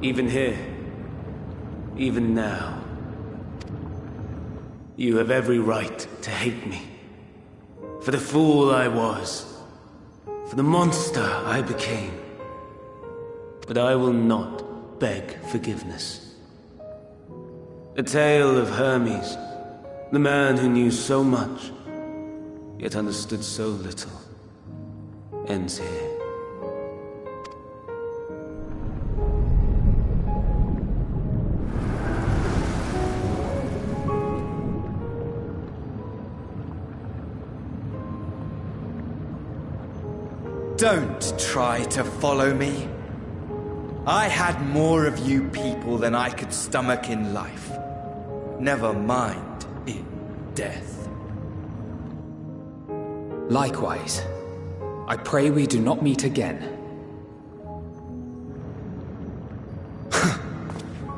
Even here, even now, you have every right to hate me. For the fool I was, for the monster I became. But I will not beg forgiveness. The tale of Hermes, the man who knew so much, yet understood so little, ends here. Don't try to follow me. I had more of you people than I could stomach in life. Never mind in death. Likewise. I pray we do not meet again.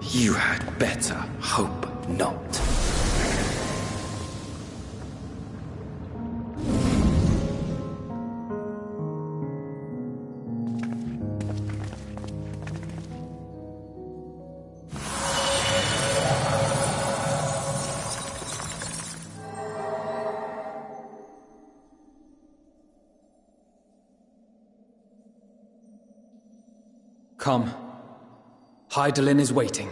You had better hope not. Come. Hydaelyn is waiting.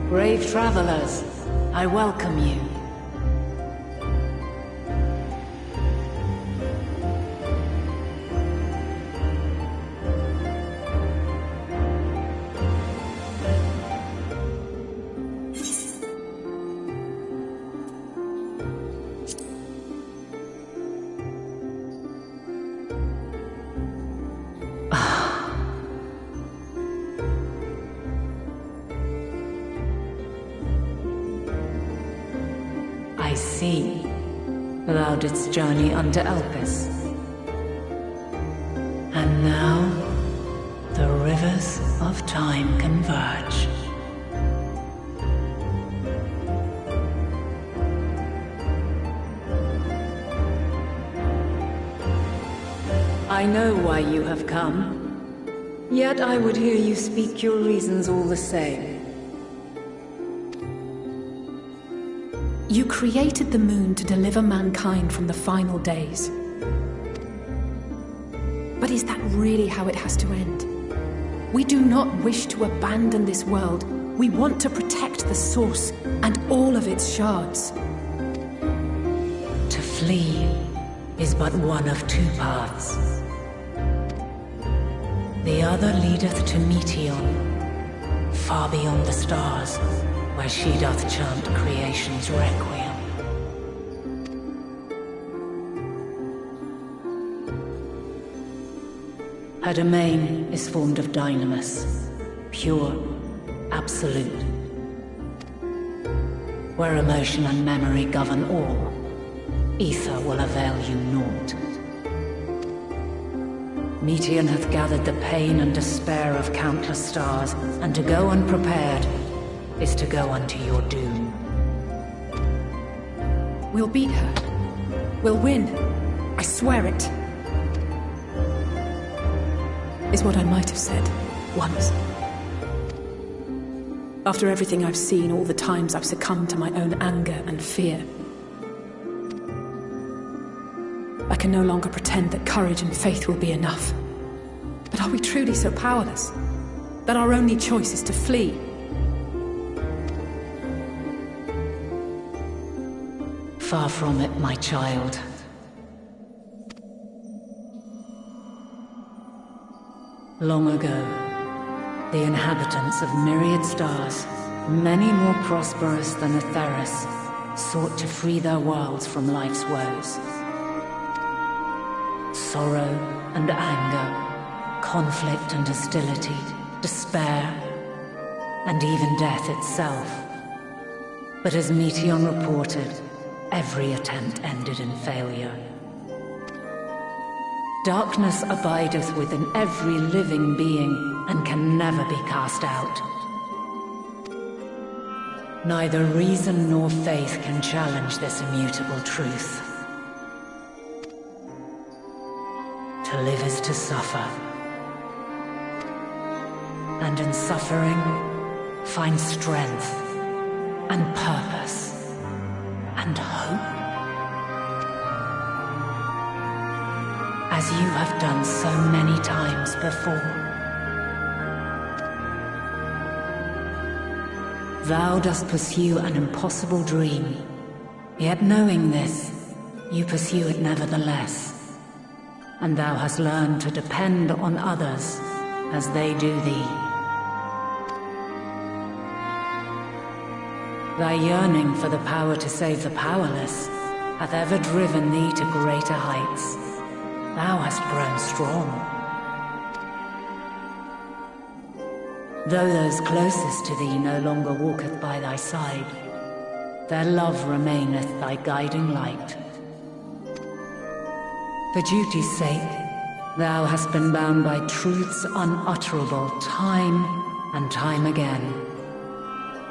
Brave travelers, I welcome you. I see. Thou didst journey unto Elpis. And now, the rivers of time converge. I know why you have come. Yet I would hear you speak your reasons all the same. You created the moon to deliver mankind from the final days. But is that really how it has to end? We do not wish to abandon this world. We want to protect the source and all of its shards. To flee is but one of two paths. The other leadeth to Meteon, far beyond the stars, where she doth chant creation's requiem. Her domain is formed of dynamis, pure, absolute. Where emotion and memory govern all, ether will avail you naught. Meteon hath gathered the pain and despair of countless stars, and to go unprepared is to go unto your doom. We'll beat her. We'll win. I swear it. Is what I might have said, once. After everything I've seen, all the times I've succumbed to my own anger and fear. I can no longer pretend that courage and faith will be enough. But are we truly so powerless? That our only choice is to flee? Far from it, my child. Long ago, the inhabitants of myriad stars, many more prosperous than Atheris, sought to free their worlds from life's woes. sorrow and anger, conflict and hostility, despair, and even death itself. But as Meteon reported, every attempt ended in failure. Darkness abideth within every living being and can never be cast out. Neither reason nor faith can challenge this immutable truth. To live is to suffer, and in suffering, find strength and purpose and hope. As you have done so many times before. Thou dost pursue an impossible dream, yet knowing this, you pursue it nevertheless. And thou hast learned to depend on others as they do thee. Thy yearning for the power to save the powerless hath ever driven thee to greater heights. Thou hast grown strong. Though those closest to thee no longer walketh by thy side, their love remaineth thy guiding light. For duty's sake, thou hast been bound by truths unutterable time and time again.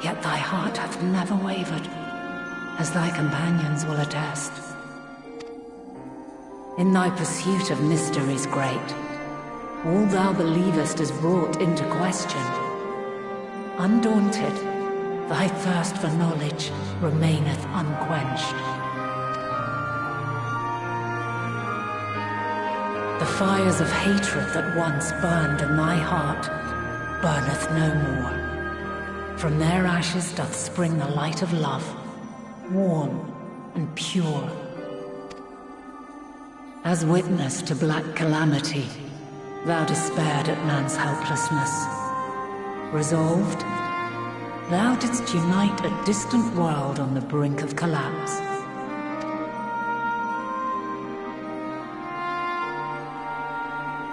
Yet thy heart hath never wavered, as thy companions will attest. In thy pursuit of mysteries great, all thou believest is brought into question. Undaunted, thy thirst for knowledge remaineth unquenched. The fires of hatred that once burned in thy heart burneth no more. From their ashes doth spring the light of love, warm and pure. As witness to black calamity, thou despaired at man's helplessness. Resolved, thou didst unite a distant world on the brink of collapse.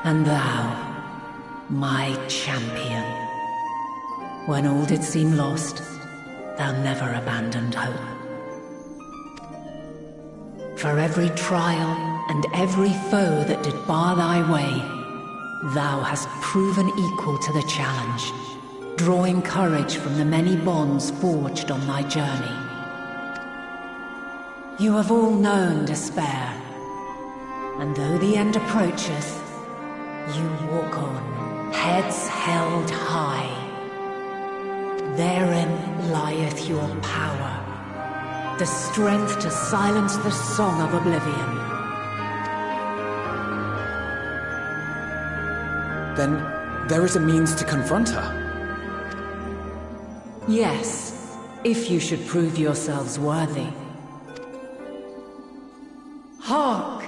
And thou, my champion, when all did seem lost, thou never abandoned hope. For every trial and every foe that did bar thy way, thou hast proven equal to the challenge, drawing courage from the many bonds forged on thy journey. You have all known despair, and though the end approacheth, you walk on, heads held high. Therein lieth your power, the strength to silence the song of oblivion. Then there is a means to confront her. Yes, if you should prove yourselves worthy. Hark!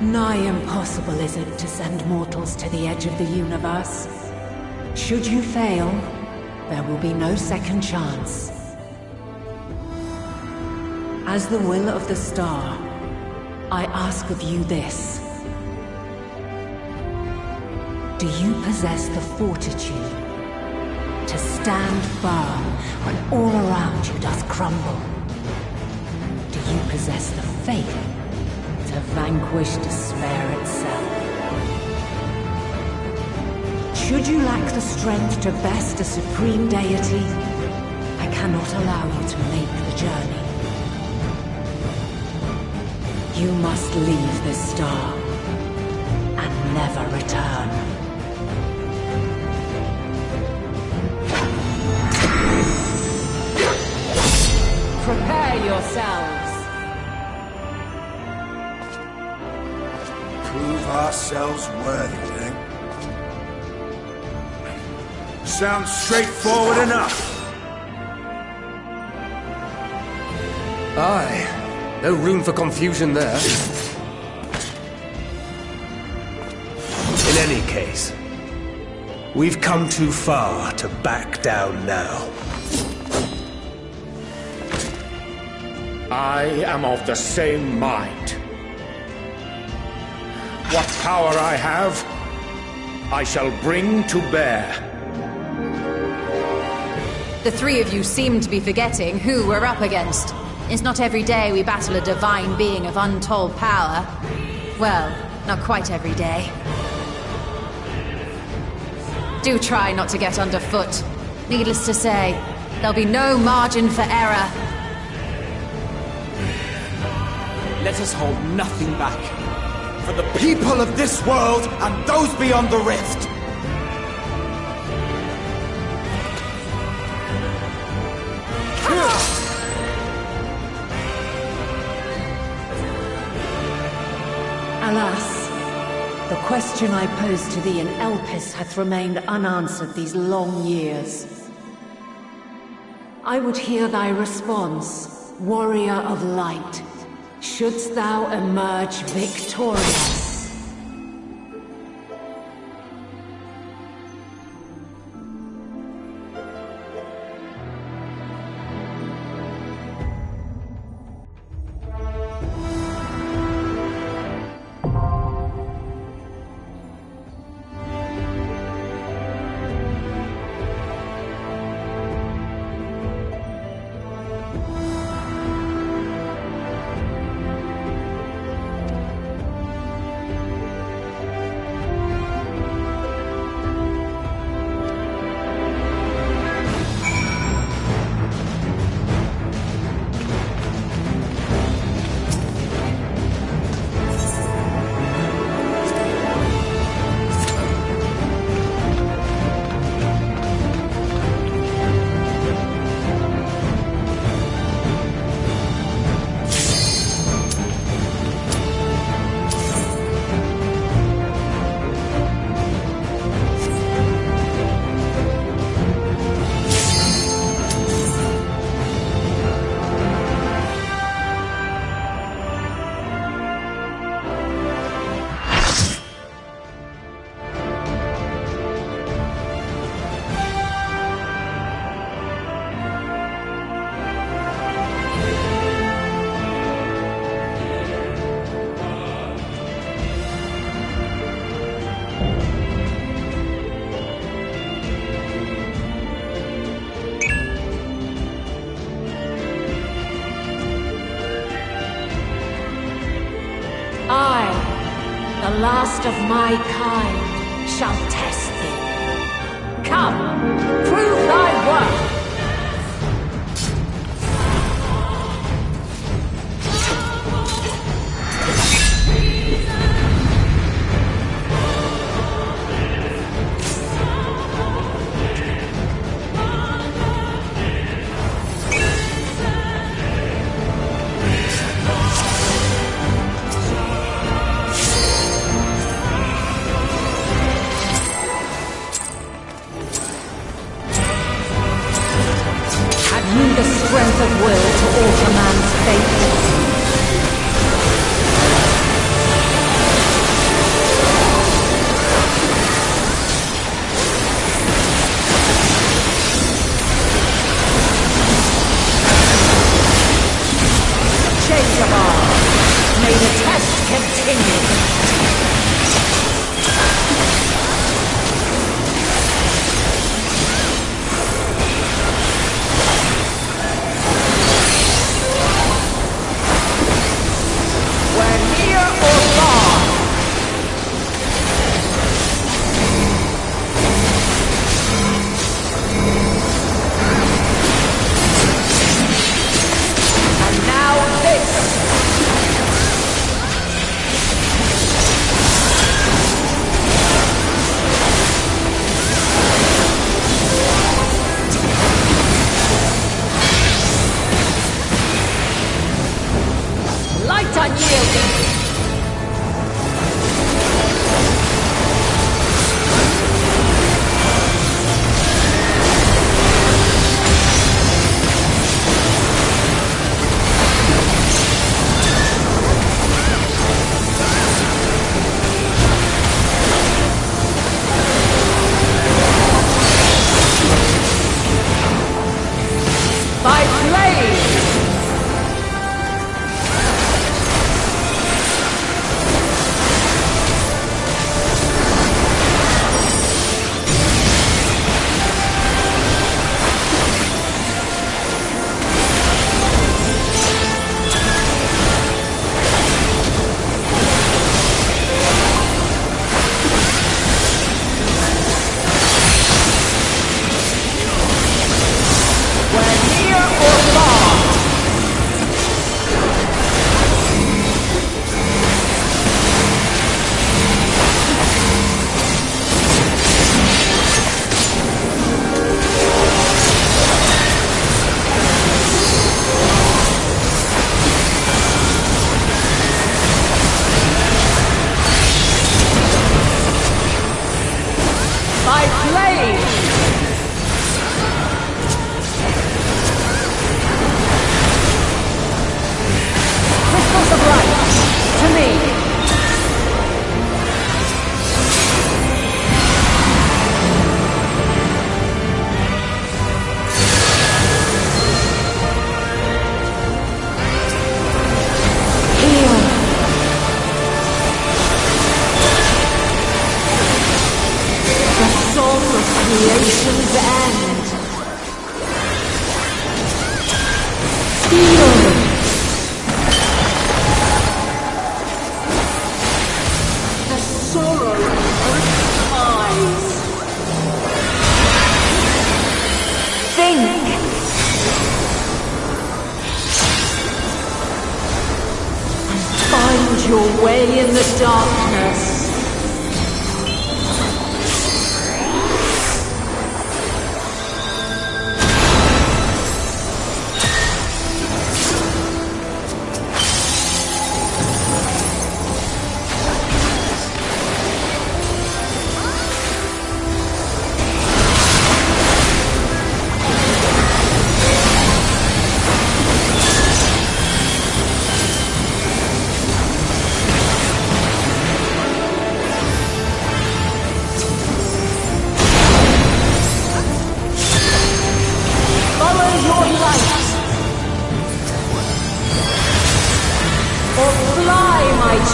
Nigh impossible is it to send mortals to the edge of the universe. Should you fail, there will be no second chance. As the will of the star, I ask of you this. Do you possess the fortitude to stand firm when all around you doth crumble? Do you possess the faith to vanquish despair itself? Should you lack the strength to best a supreme deity, I cannot allow you to make the journey. You must leave this star and never return. Prepare yourselves. Prove ourselves worthy, eh? Sounds straightforward enough. Aye, no room for confusion there. In any case, we've come too far to back down now. I am of the same mind. What power I have, I shall bring to bear. The three of you seem to be forgetting who we're up against. It's not every day we battle a divine being of untold power. Well, not quite every day. Do try not to get underfoot. Needless to say, there'll be no margin for error. Let us hold nothing back. For the people of this world and those beyond the rift. Alas, the question I posed to thee in Elpis hath remained unanswered these long years. I would hear thy response, warrior of light. Shouldst thou emerge victorious? The last of my kind shall test thee. Come, prove thy worth! blade! Crystals of light, to me! Creation's end. Feel. The sorrow in Earth's eyes. Think. And find your way in the darkness.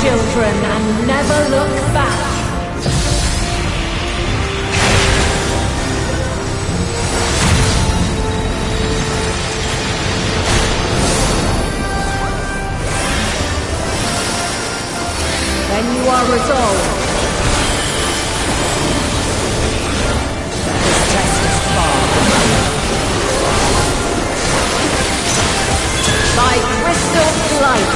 Children, and never look back. Then you are resolved. This test is far. By crystal flight.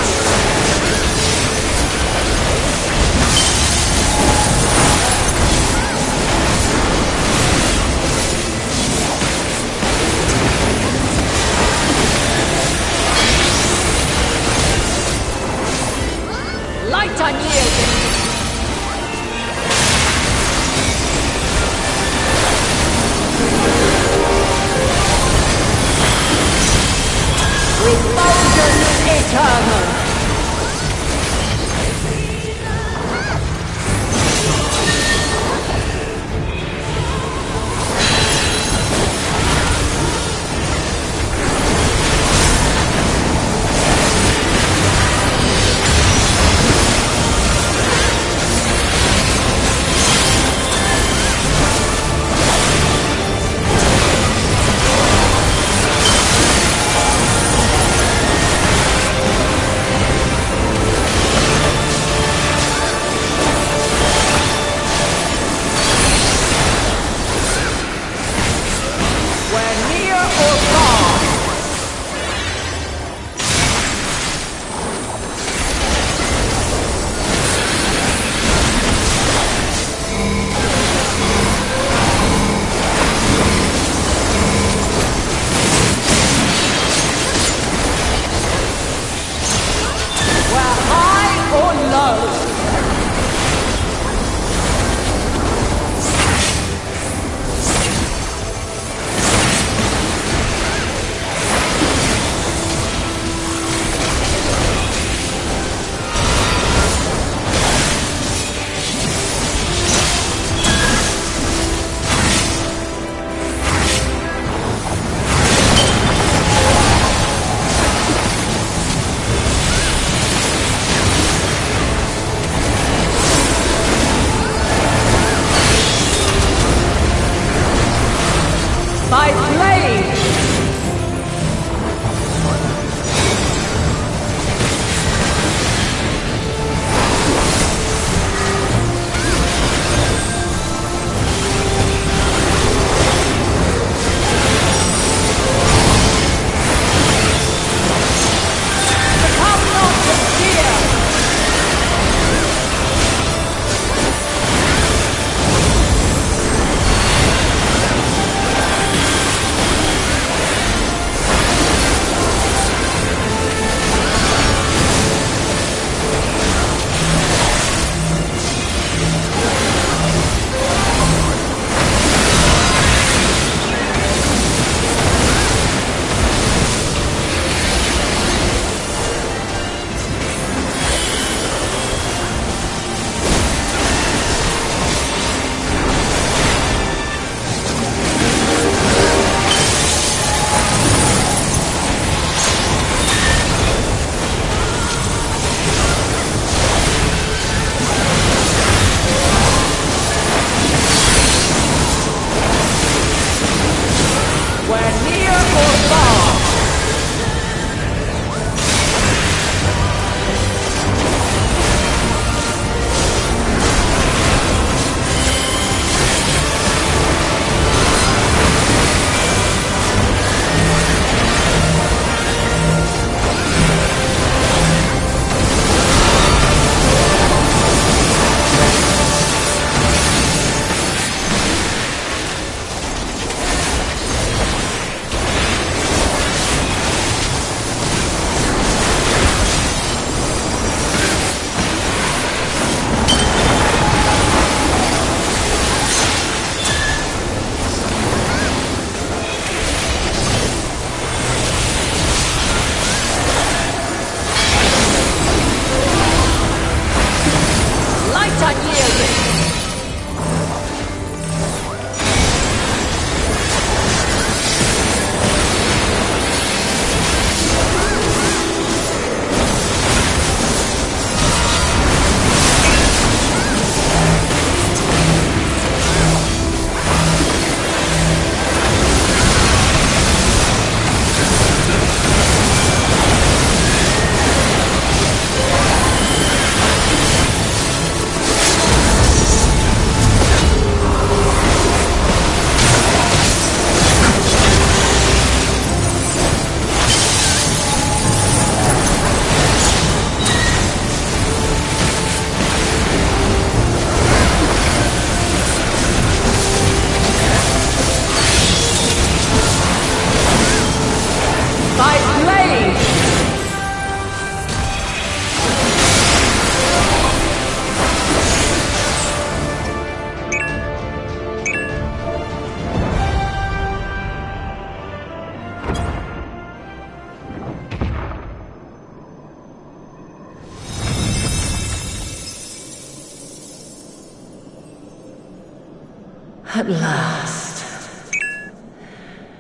At last,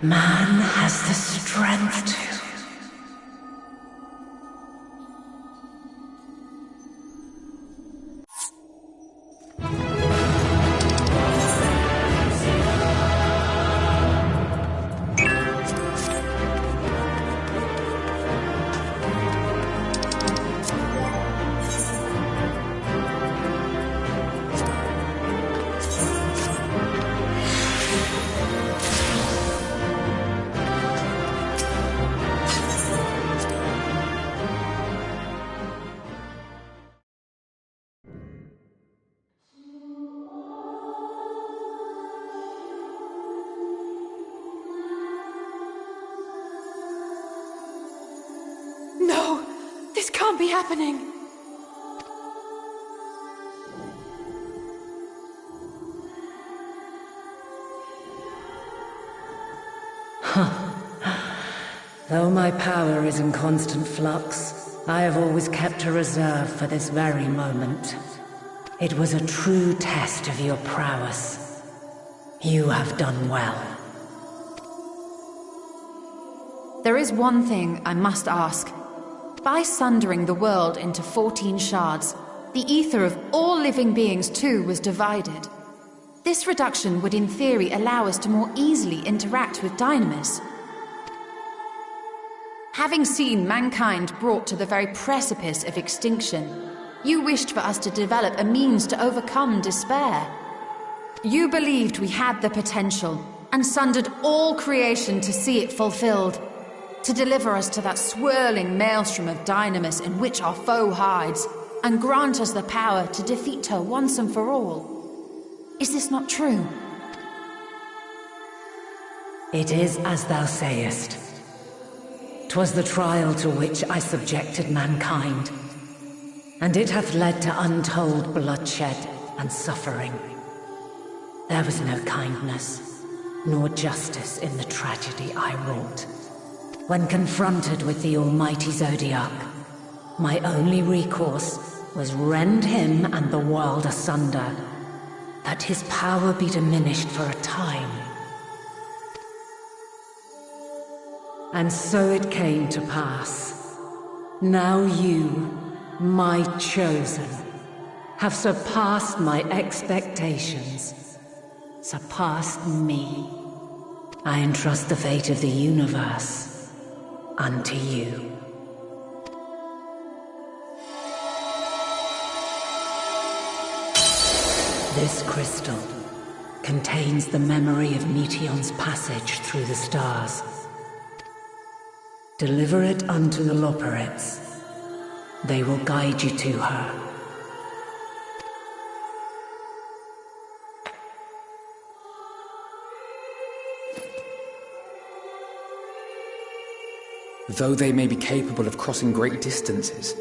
man has the strength to... No! This can't be happening! Though my power is in constant flux, I have always kept a reserve for this very moment. It was a true test of your prowess. You have done well. There is one thing I must ask. By sundering the world into 14 shards, the ether of all living beings too was divided. This reduction would in theory allow us to more easily interact with Dynamis. Having seen mankind brought to the very precipice of extinction, you wished for us to develop a means to overcome despair. You believed we had the potential, and sundered all creation to see it fulfilled, to deliver us to that swirling maelstrom of Dynamis in which our foe hides, and grant us the power to defeat her once and for all. Is this not true? It is as thou sayest. 'Twas the trial to which I subjected mankind, and it hath led to untold bloodshed and suffering. There was no kindness, nor justice in the tragedy I wrought. When confronted with the almighty Zodiac, my only recourse was rend him and the world asunder, that his power be diminished for a time. And so it came to pass. Now you, my chosen, have surpassed my expectations, surpassed me. I entrust the fate of the universe unto you. This crystal contains the memory of Meteion's passage through the stars. Deliver it unto the Loporrits. They will guide you to her. Though they may be capable of crossing great distances,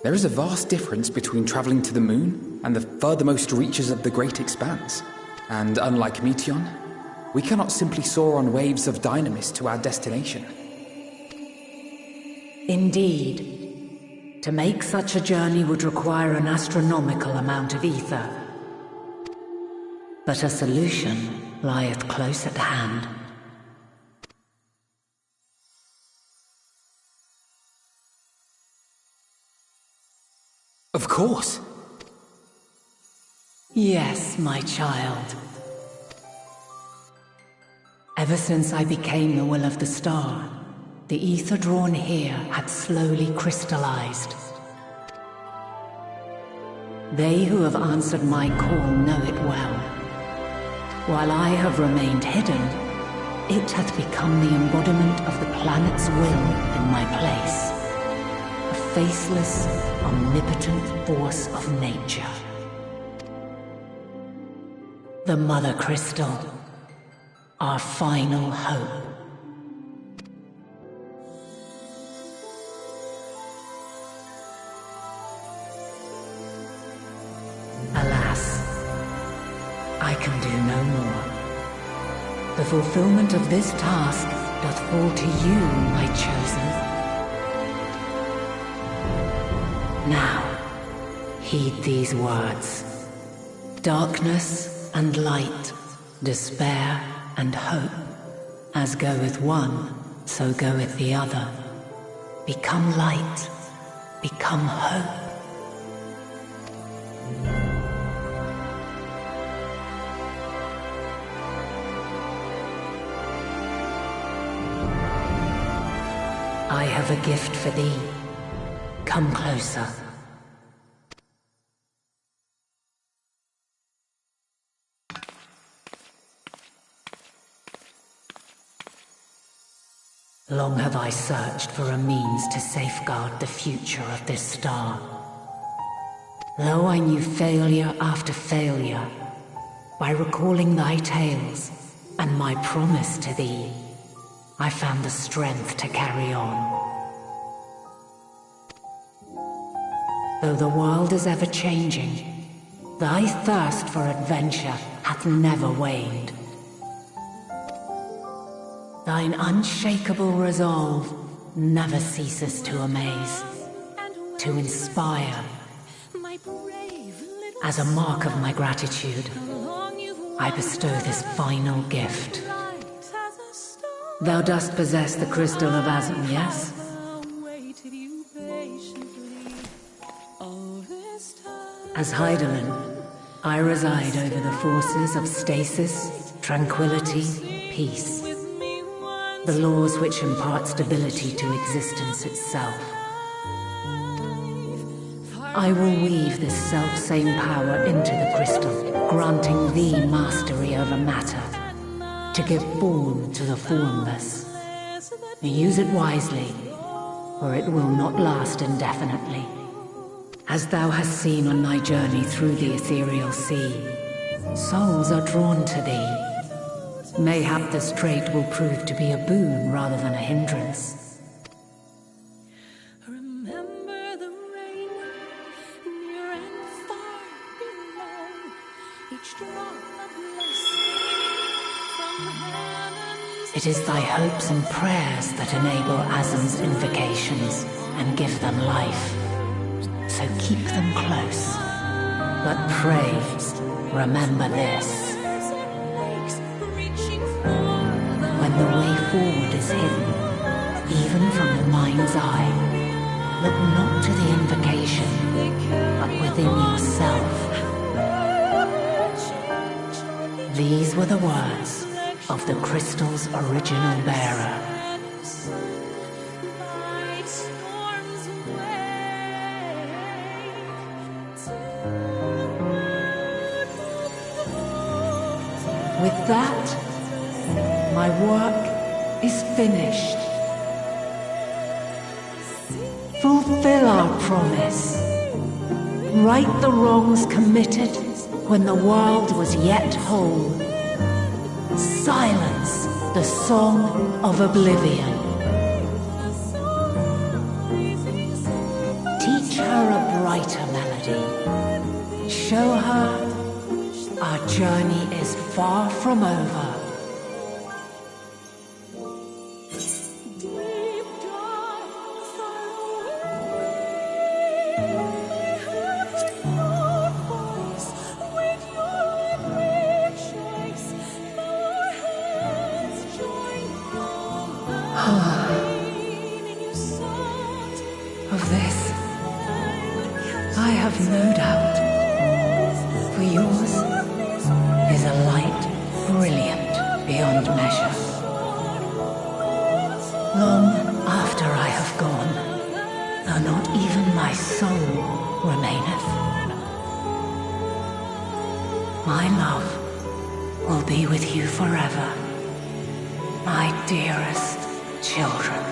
there is a vast difference between traveling to the moon and the furthermost reaches of the great expanse. And unlike Meteion, we cannot simply soar on waves of Dynamis to our destination. Indeed. To make such a journey would require an astronomical amount of ether. But a solution lieth close at hand. Of course. Yes, my child. Ever since I became the will of the star, the ether drawn here had slowly crystallized. They who have answered my call know it well. While I have remained hidden, it hath become the embodiment of the planet's will in my place. A faceless, omnipotent force of nature. The Mother Crystal, our final hope. Alas, I can do no more. The fulfillment of this task doth fall to you, my chosen. Now, heed these words. Darkness and light despair and hope. As goeth one, so goeth the other. Become light, become hope. I have a gift for thee. Come closer. Long have I searched for a means to safeguard the future of this star. Though I knew failure after failure, by recalling thy tales and my promise to thee, I found the strength to carry on. Though the world is ever changing, thy thirst for adventure hath never waned. Thine unshakable resolve never ceases to amaze, to inspire. As a mark of my gratitude, I bestow this final gift. Thou dost possess the crystal of Azum, yes? As Heidelin, I reside over the forces of stasis, tranquility, peace. The laws which impart stability to existence itself. I will weave this self-same power into the crystal, granting thee mastery over matter, to give form to the formless. Use it wisely, or it will not last indefinitely. As thou hast seen on thy journey through the ethereal sea, souls are drawn to thee. Mayhap this trait will prove to be a boon rather than a hindrance. Remember the rain, near and far below, each drop a blessing from heaven's. It is thy hopes and prayers that enable Azum's invocations and give them life. So keep them close. But pray, remember this. When the way forward is hidden, even from the mind's eye, look not to the invocation, but within yourself. These were the words of the crystal's original bearer. With that, my work is finished. Fulfill our promise. Right the wrongs committed when the world was yet whole. Silence the song of oblivion. Teach her a brighter melody. Show her our journey is far from over. Of this, I have no doubt, for yours is a light brilliant beyond measure. Long after I have gone, though not even my soul remaineth, my love will be with you forever, my dearest children.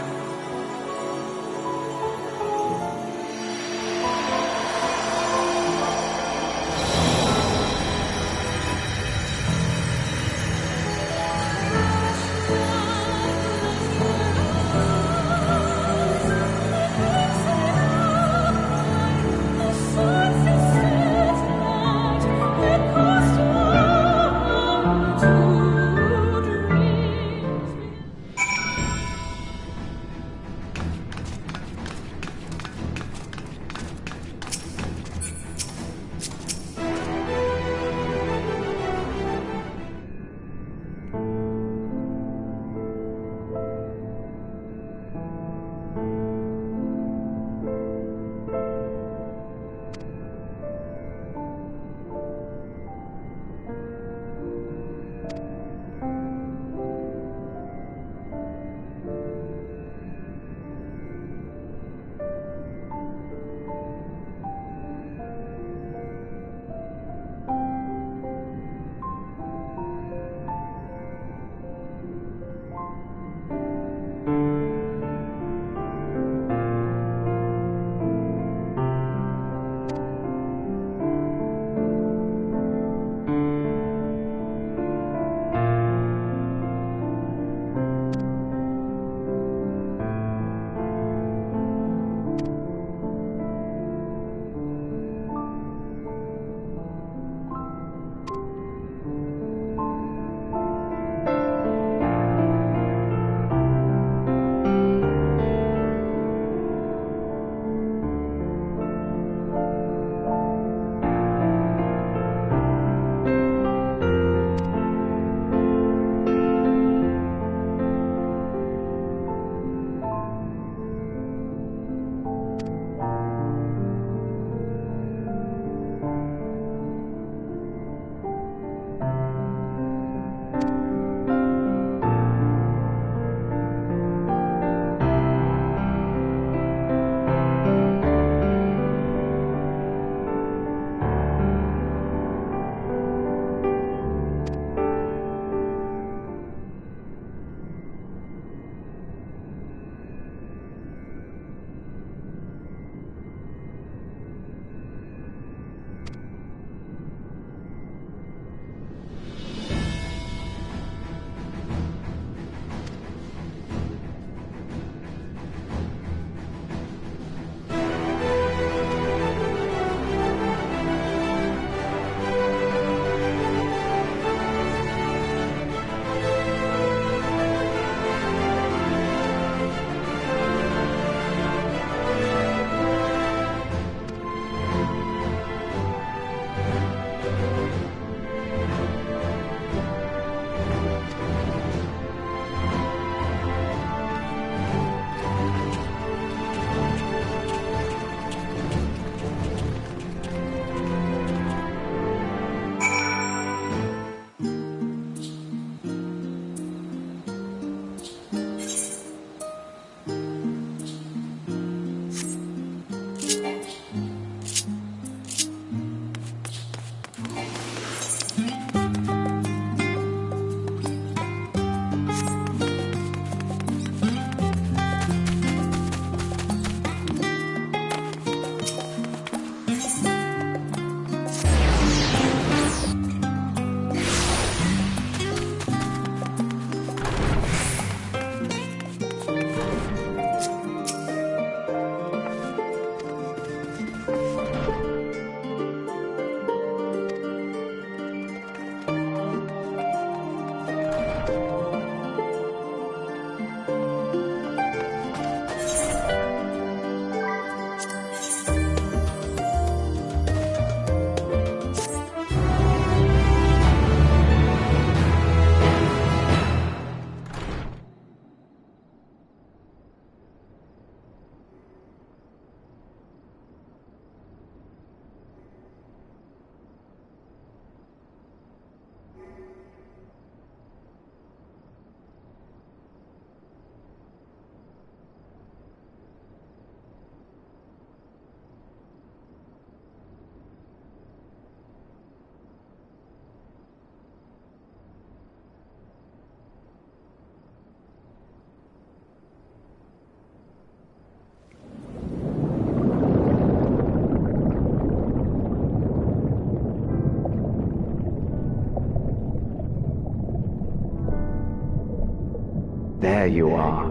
There you are.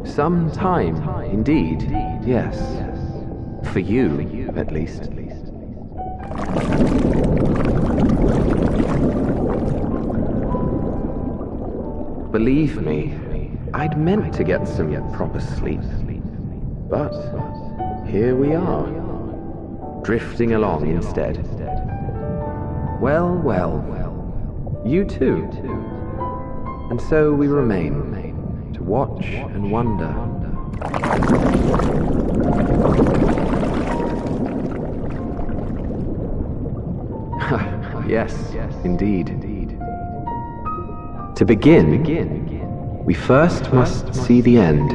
Some time, indeed, yes. For you, at least. Believe me, I'd meant to get some proper sleep. But here we are, drifting along instead. Well, well, you too. And so we remain, to watch and wonder. Yes, indeed. To begin, we first must see the end.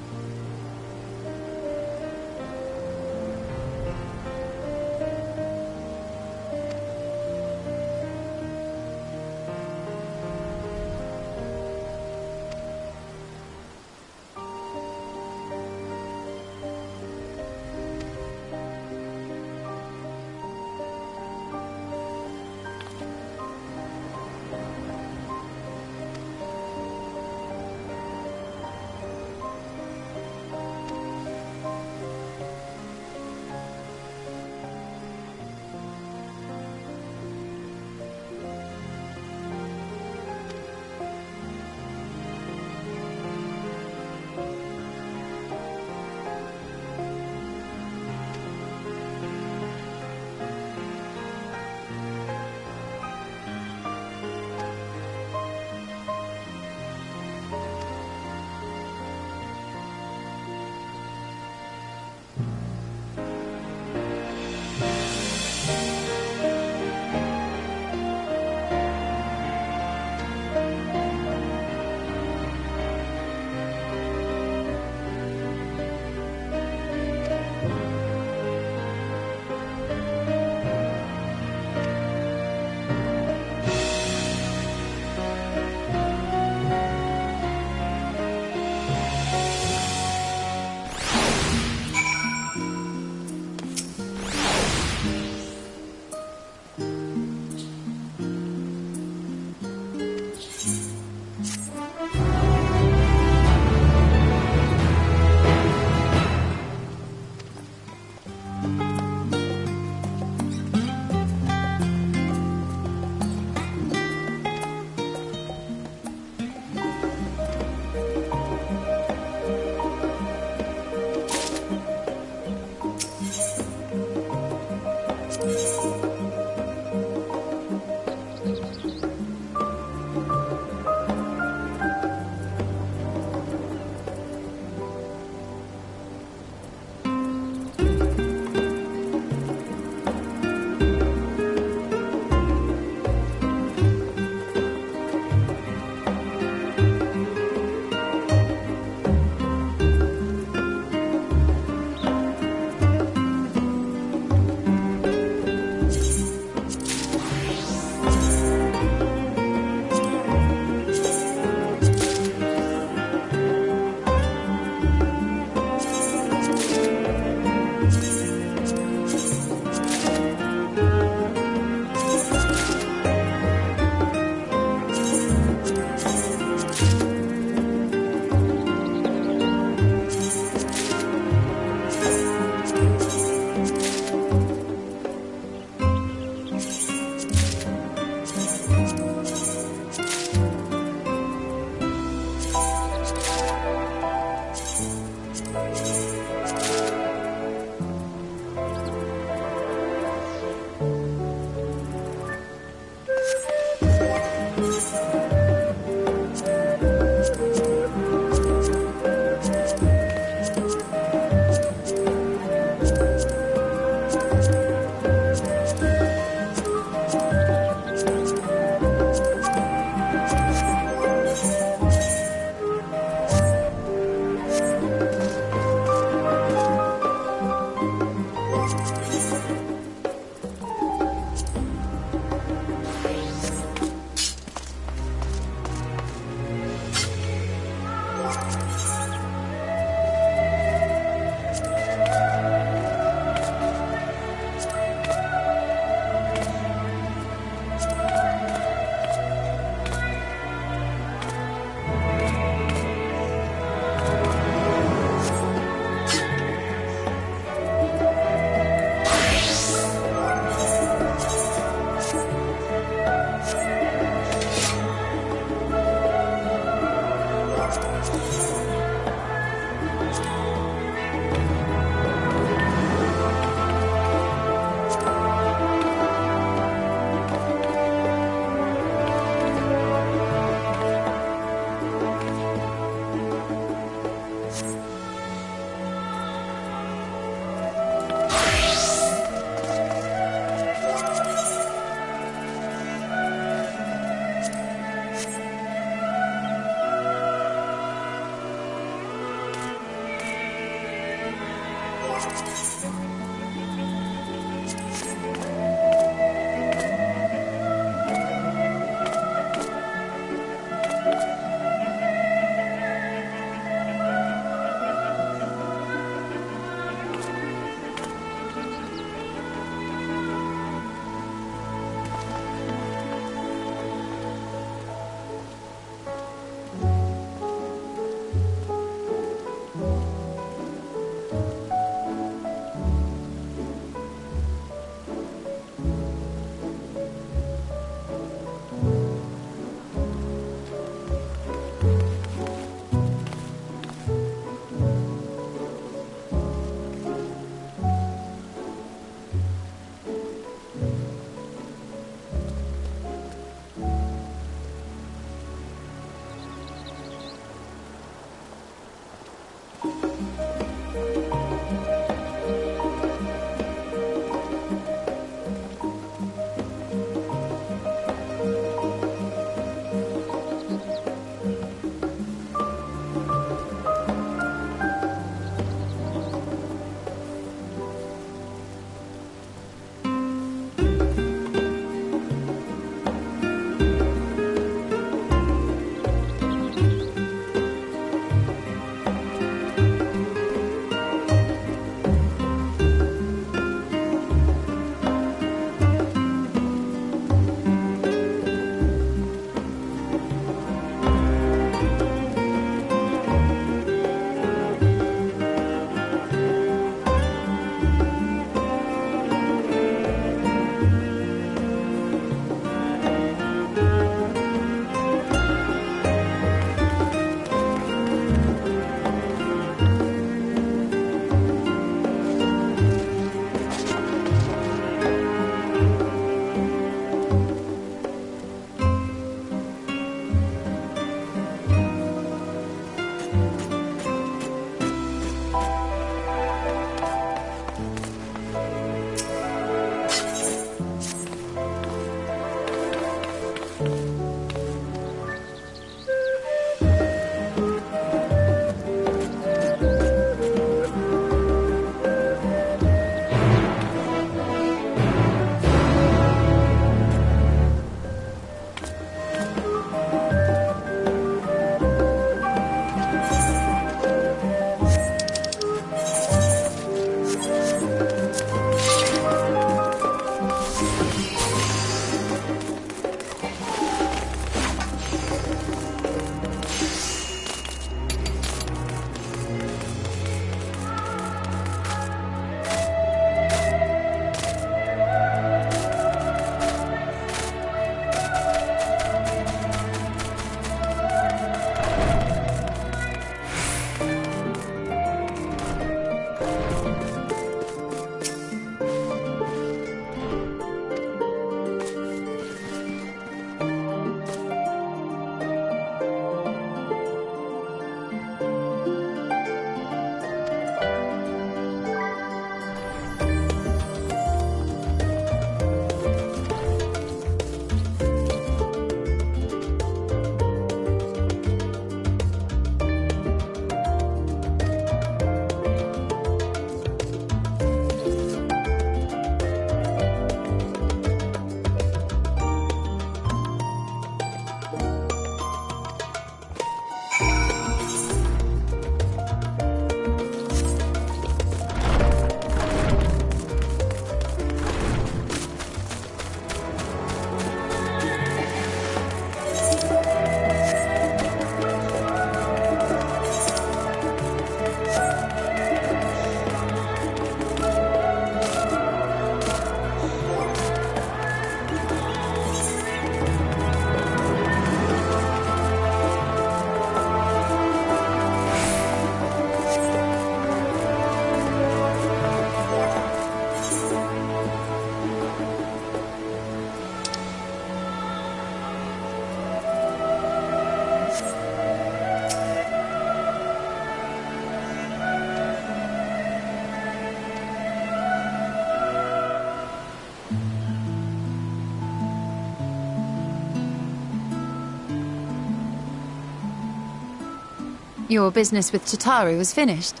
Your business with Tataru was finished.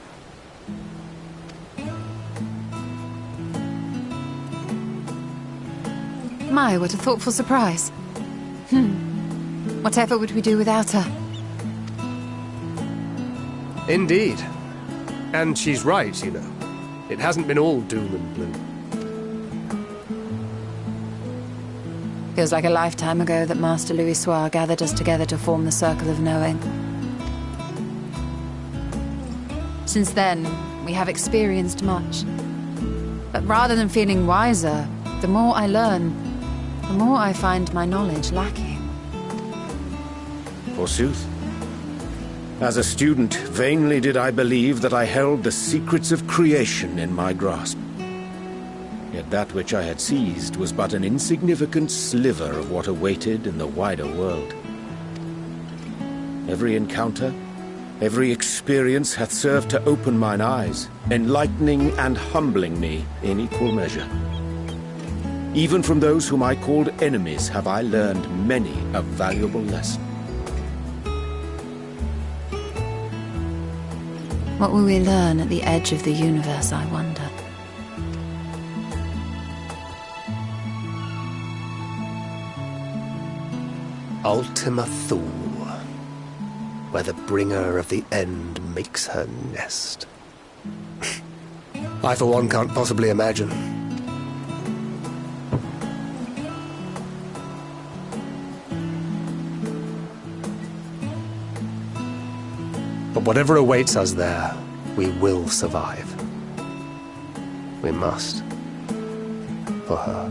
My, what a thoughtful surprise. Whatever would we do without her? Indeed. And she's right, you know. It hasn't been all doom and gloom. Feels like a lifetime ago that Master Louis Soir gathered us together to form the Circle of Knowing. Since then, we have experienced much. But rather than feeling wiser, the more I learn, the more I find my knowledge lacking. Forsooth. As a student, vainly did I believe that I held the secrets of creation in my grasp. Yet that which I had seized was but an insignificant sliver of what awaited in the wider world. Every encounter, every experience hath served to open mine eyes, enlightening and humbling me in equal measure. Even from those whom I called enemies have I learned many a valuable lesson. What will we learn at the edge of the universe, I wonder? Ultima Thule, where the bringer of the end makes her nest. I, for one, can't possibly imagine. But whatever awaits us there, we will survive. We must. For her.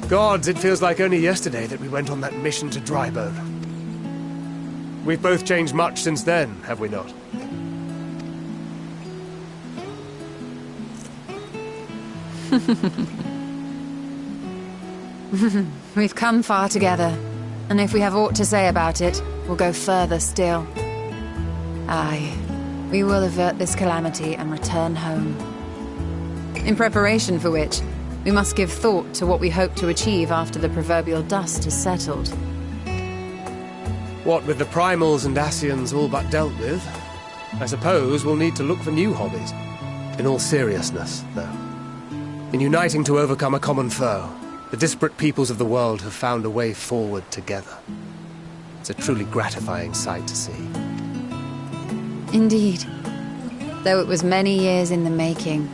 Gods, it feels like only yesterday that we went on that mission to Drybone. We've both changed much since then, have we not? We've come far together, and if we have aught to say about it, we'll go further still. Aye, we will avert this calamity and return home. In preparation for which, we must give thought to what we hope to achieve after the proverbial dust has settled. What with the primals and Ascians all but dealt with, I suppose we'll need to look for new hobbies. In all seriousness, though. In uniting to overcome a common foe, the disparate peoples of the world have found a way forward together. It's a truly gratifying sight to see. Indeed. Though it was many years in the making,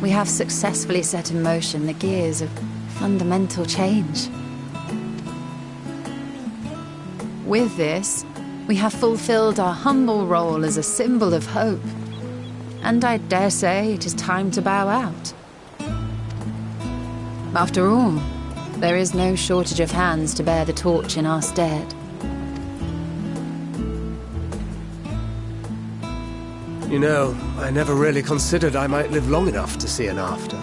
we have successfully set in motion the gears of fundamental change. With this, we have fulfilled our humble role as a symbol of hope. And I dare say it is time to bow out. After all, there is no shortage of hands to bear the torch in our stead. You know, I never really considered I might live long enough to see an after.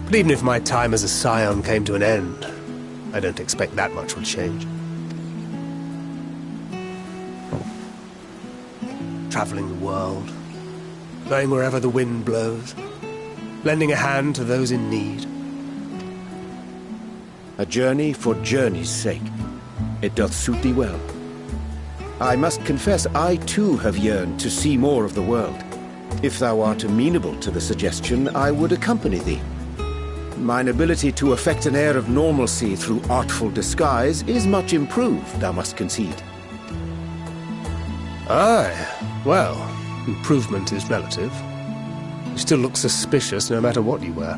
But even if my time as a scion came to an end, I don't expect that much will change. Traveling the world, going wherever the wind blows, lending a hand to those in need. A journey for journey's sake. It doth suit thee well. I must confess I too have yearned to see more of the world. If thou art amenable to the suggestion, I would accompany thee. Mine ability to affect an air of normalcy through artful disguise is much improved, thou must concede. Aye, well, improvement is relative. You still look suspicious no matter what you wear.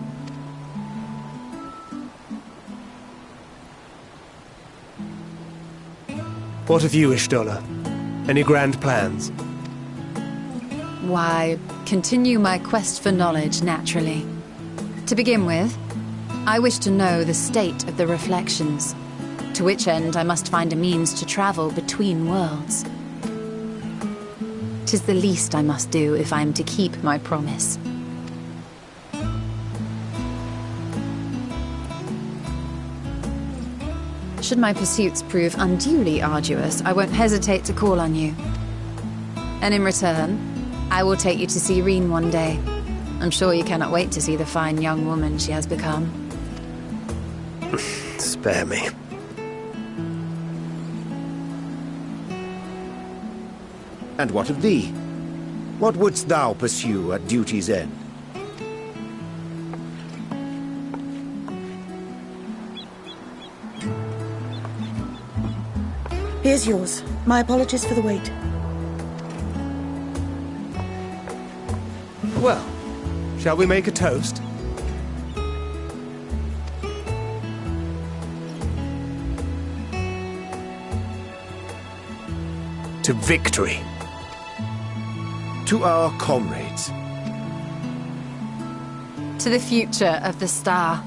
What of you, Ishtola? Any grand plans? Why, continue my quest for knowledge, naturally. To begin with, I wish to know the state of the reflections, to which end I must find a means to travel between worlds. 'Tis the least I must do if I am to keep my promise. Should my pursuits prove unduly arduous, I won't hesitate to call on you. And in return, I will take you to see Reen one day. I'm sure you cannot wait to see the fine young woman she has become. Spare me. And what of thee? What wouldst thou pursue at duty's end? Here's yours. My apologies for the wait. Well, shall we make a toast? To victory. To our comrades. To the future of the Star.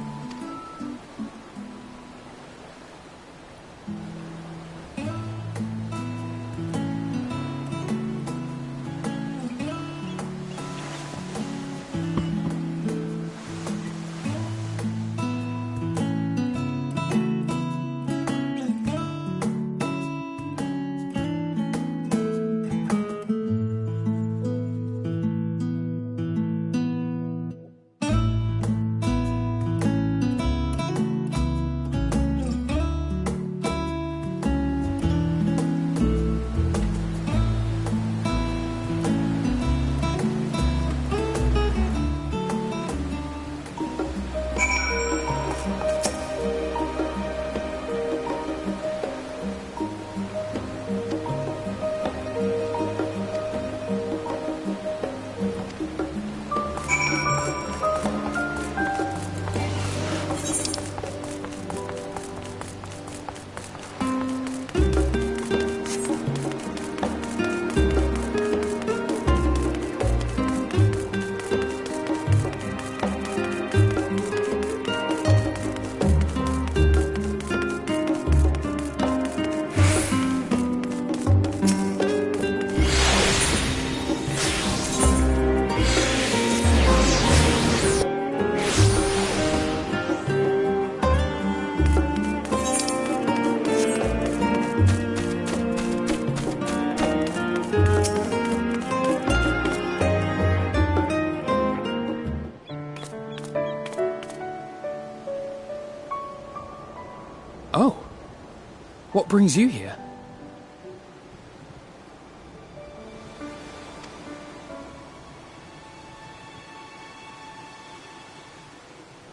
Oh. What brings you here?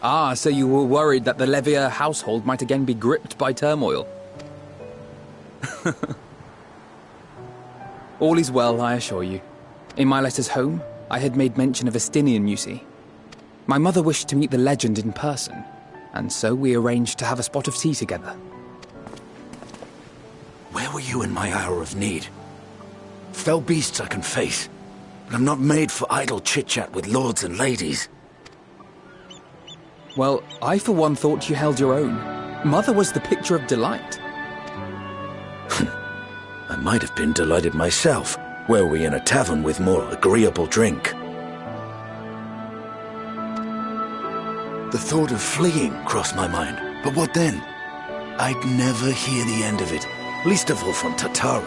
Ah, so you were worried that the Levier household might again be gripped by turmoil. All is well, I assure you. In my letters home, I had made mention of Estinian, you see. My mother wished to meet the legend in person, and so we arranged to have a spot of tea together. Where were you in my hour of need? Fell beasts I can face, but I'm not made for idle chit-chat with lords and ladies. Well, I for one thought you held your own. Mother was the picture of delight. I might have been delighted myself, were we in a tavern with more agreeable drink. The thought of fleeing crossed my mind, but what then? I'd never hear the end of it, least of all from Tataru.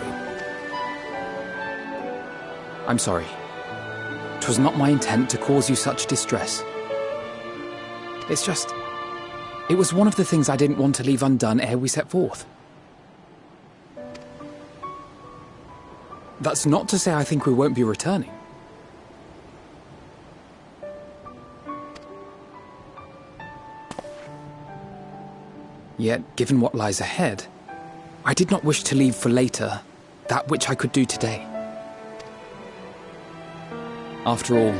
I'm sorry. 'Twas not my intent to cause you such distress. It's just... it was one of the things I didn't want to leave undone ere we set forth. That's not to say I think we won't be returning. Yet, given what lies ahead, I did not wish to leave for later that which I could do today. After all,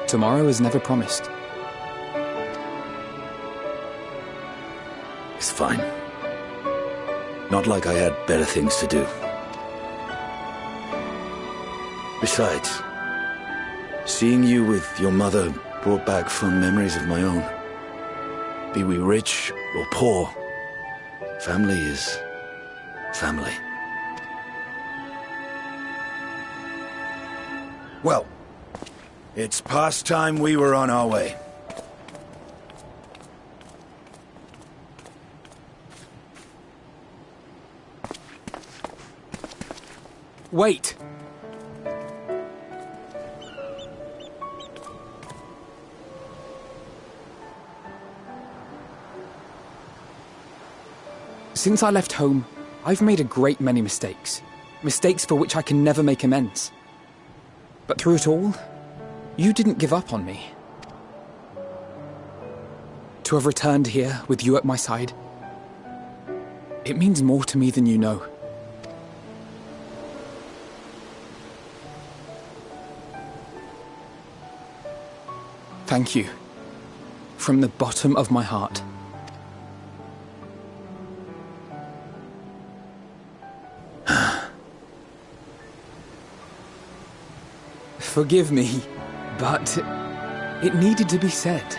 tomorrow is never promised. It's fine. Not like I had better things to do. Besides, seeing you with your mother brought back fond memories of my own. Be we rich or poor, family is family. Well, it's past time we were on our way. Wait! Since I left home, I've made a great many mistakes. Mistakes for which I can never make amends. But through it all, you didn't give up on me. To have returned here with you at my side, it means more to me than you know. Thank you. From the bottom of my heart. Forgive me, but it needed to be said.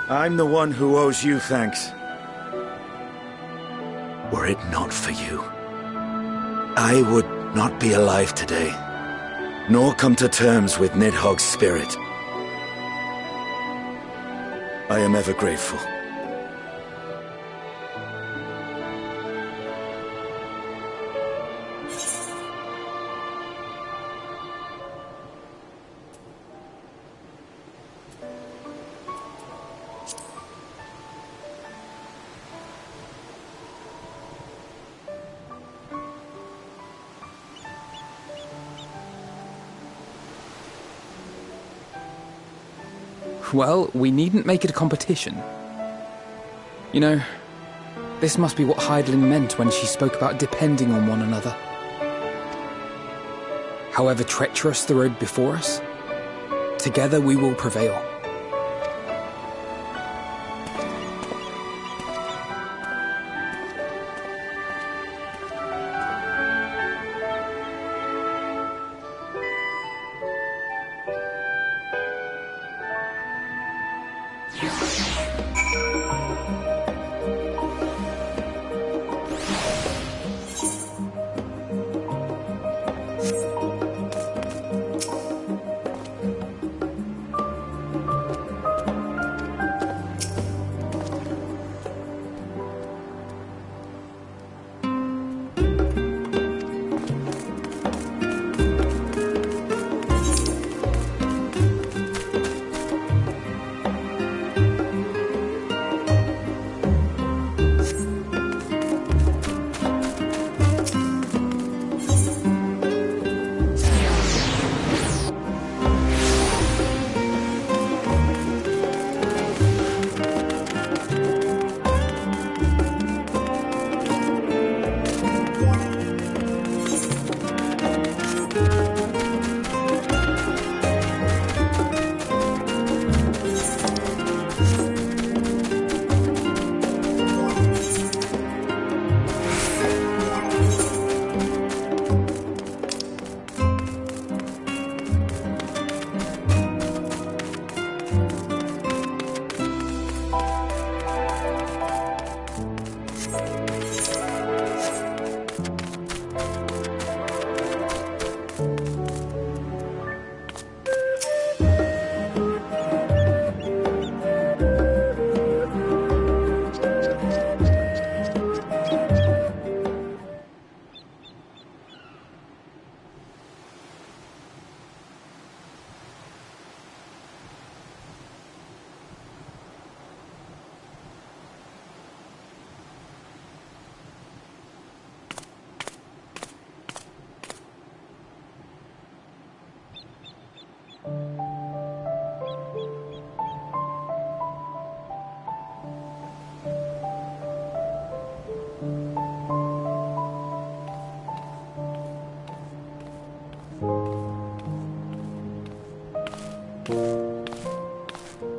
I'm the one who owes you thanks. Were it not for you, I would not be alive today, nor come to terms with Nidhogg's spirit. I am ever grateful. Well, we needn't make it a competition. You know, this must be what Hydaelyn meant when she spoke about depending on one another. However treacherous the road before us, together we will prevail.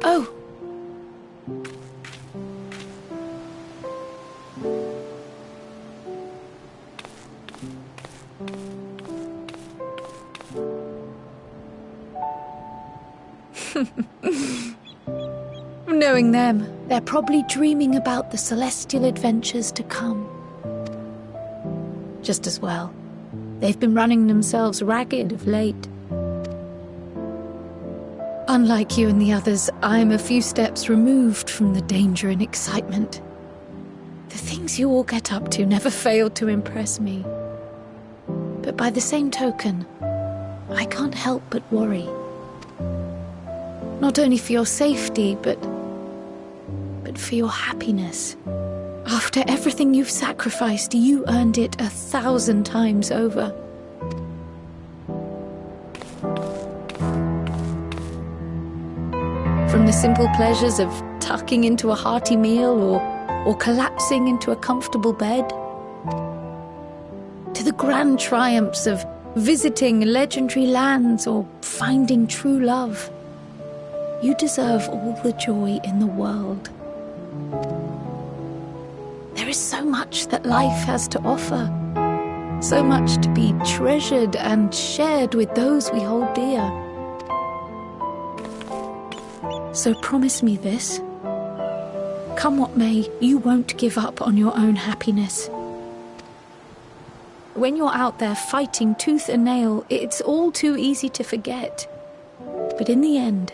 Oh! Knowing them, they're probably dreaming about the celestial adventures to come. Just as well. They've been running themselves ragged of late. Unlike you and the others, I'm a few steps removed from the danger and excitement. The things you all get up to never failed to impress me. But by the same token, I can't help but worry. Not only for your safety, but for your happiness. After everything you've sacrificed, you earned it 1,000 times over. From the simple pleasures of tucking into a hearty meal or collapsing into a comfortable bed, to the grand triumphs of visiting legendary lands or finding true love, you deserve all the joy in the world. There is so much that life has to offer, so much to be treasured and shared with those we hold dear. So promise me this. Come what may, you won't give up on your own happiness. When you're out there fighting tooth and nail, it's all too easy to forget. But in the end,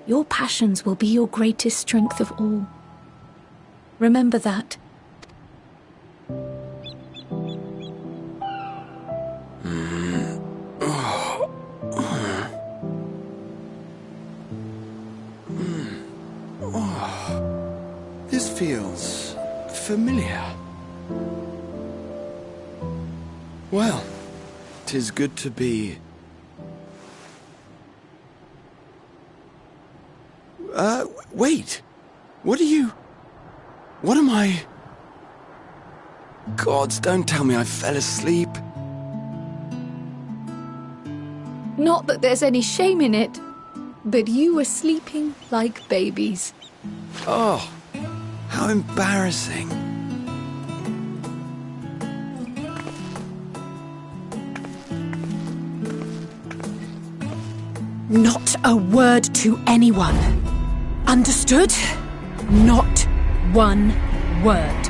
your passions will be your greatest strength of all. Remember that. This feels familiar. Well, 'tis good to be... wait! What am I... Gods, don't tell me I fell asleep. Not that there's any shame in it, but you were sleeping like babies. Oh, how embarrassing. Not a word to anyone. Understood? Not one word.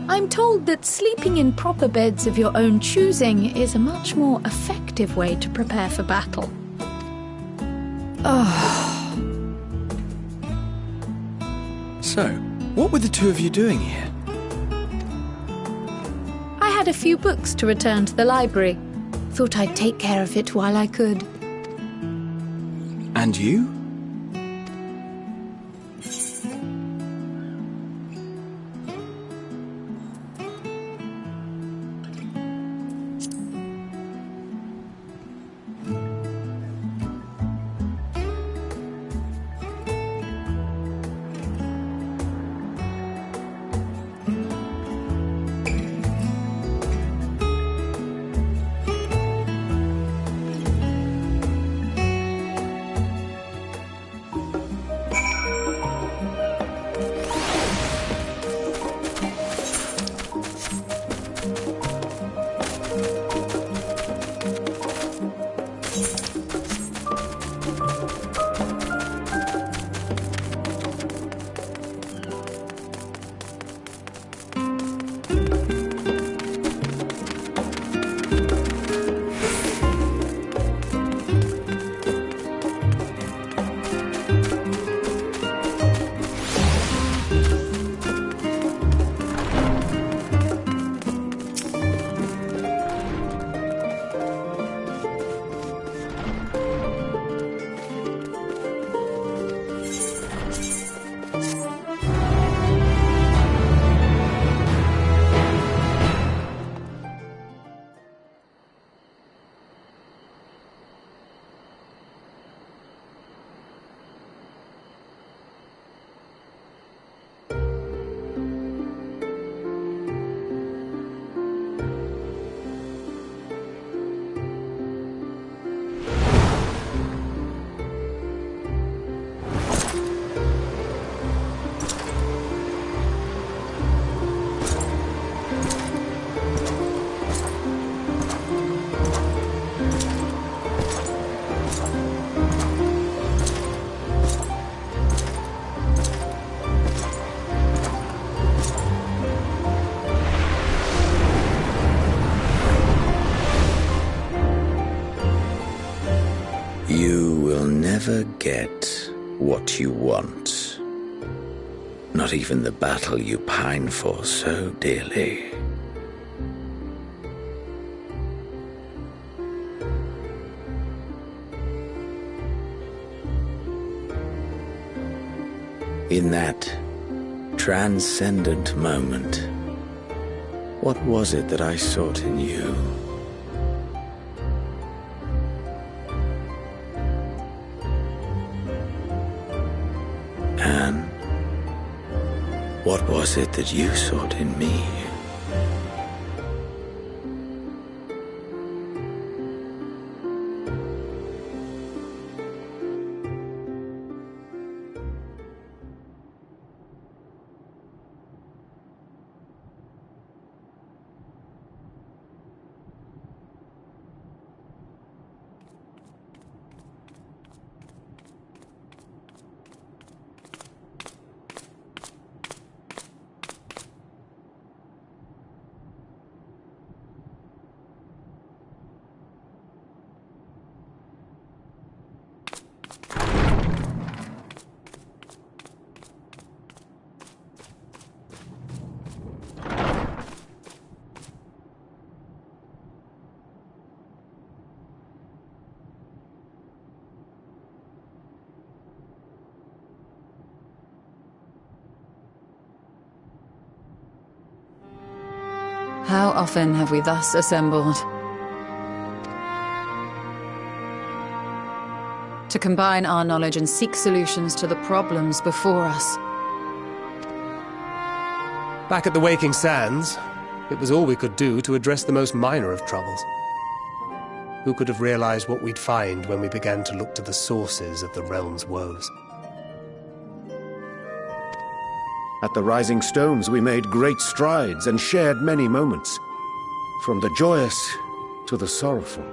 I'm told that sleeping in proper beds of your own choosing is a much more effective way to prepare for battle. Oh. So, what were the two of you doing here? I had a few books to return to the library. Thought I'd take care of it while I could. And you? You will never get what you want. Not even the battle you pine for so dearly. In that transcendent moment, what was it that I sought in you? And what was it that you sought in me? How often have we thus assembled? To combine our knowledge and seek solutions to the problems before us. Back at the Waking Sands, it was all we could do to address the most minor of troubles. Who could have realized what we'd find when we began to look to the sources of the realm's woes? At the Rising Stones we made great strides and shared many moments, from the joyous to the sorrowful.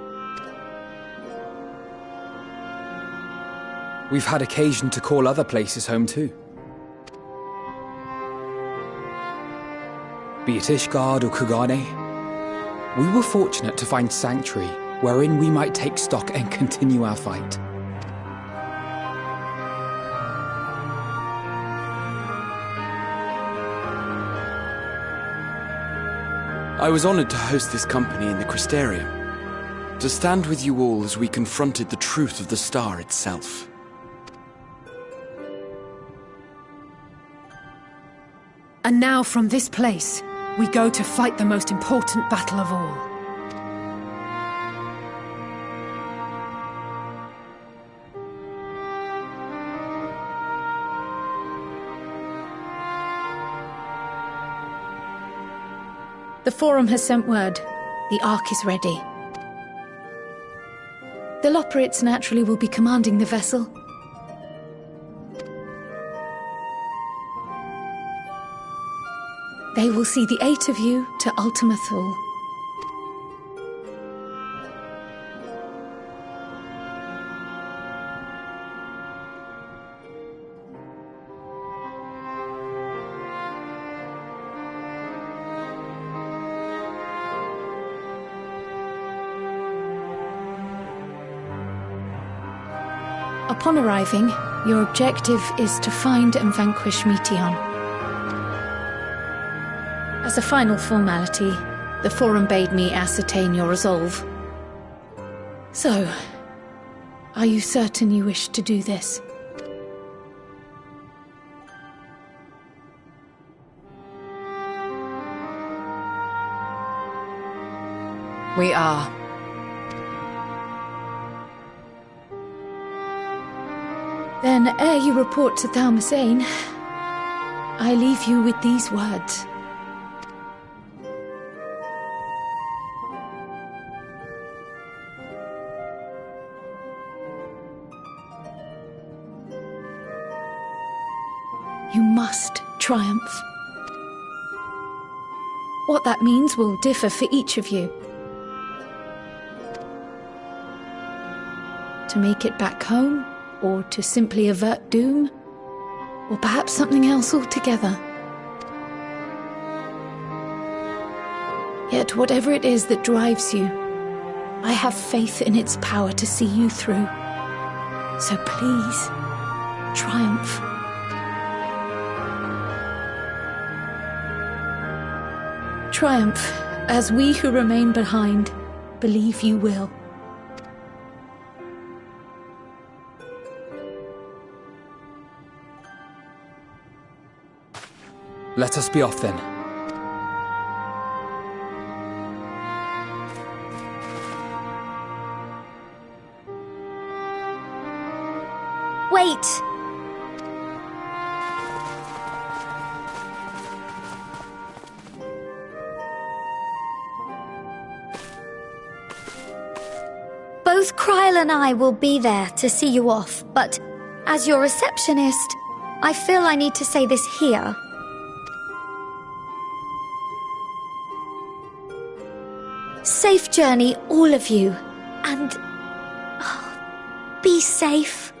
We've had occasion to call other places home too. Be it Ishgard or Kugane, we were fortunate to find sanctuary wherein we might take stock and continue our fight. I was honored to host this company in the Crystarium, to stand with you all as we confronted the truth of the star itself. And now from this place, we go to fight the most important battle of all. The Forum has sent word. The Ark is ready. The Loporrits naturally will be commanding the vessel. They will see the 8 of you to Ultima Thule. Upon arriving, your objective is to find and vanquish Meteion. As a final formality, the Forum bade me ascertain your resolve. So, are you certain you wish to do this? We are. Then, ere you report to Thalmasane, I leave you with these words. You must triumph. What that means will differ for each of you. To make it back home, or to simply avert doom, or perhaps something else altogether. Yet whatever it is that drives you, I have faith in its power to see you through. So please, triumph. Triumph, as we who remain behind believe you will. Let us be off then. Wait! Both Kryl and I will be there to see you off, but as your receptionist, I feel I need to say this here. Safe journey, all of you, and be safe.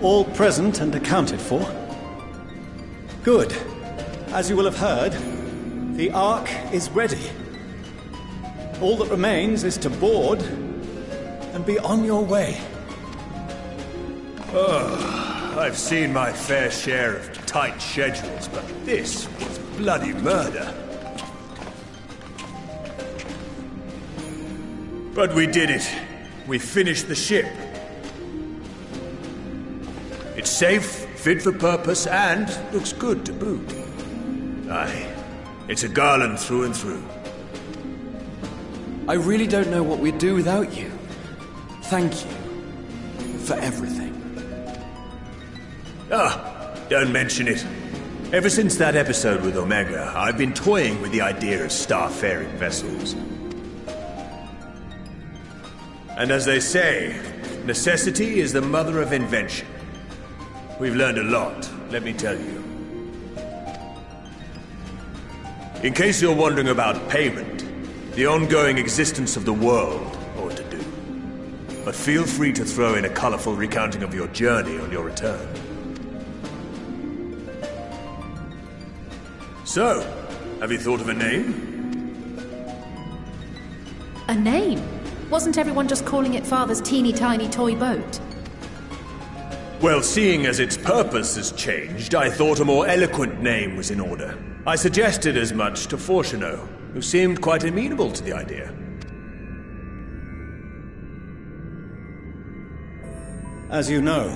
All present and accounted for? Good. As you will have heard, the Ark is ready. All that remains is to board and be on your way. Oh, I've seen my fair share of tight schedules, but this was bloody murder. But we did it. We finished the ship. It's safe, fit for purpose, and looks good to boot. Aye, it's a garland through and through. I really don't know what we'd do without you. Thank you for everything. Ah, don't mention it. Ever since that episode with Omega, I've been toying with the idea of starfaring vessels. And as they say, necessity is the mother of invention. We've learned a lot, let me tell you. In case you're wondering about payment, the ongoing existence of the world ought to do. But feel free to throw in a colorful recounting of your journey on your return. So, have you thought of a name? A name? Wasn't everyone just calling it Father's teeny tiny toy boat? Well, seeing as its purpose has changed, I thought a more eloquent name was in order. I suggested as much to Fortuno, who seemed quite amenable to the idea. As you know,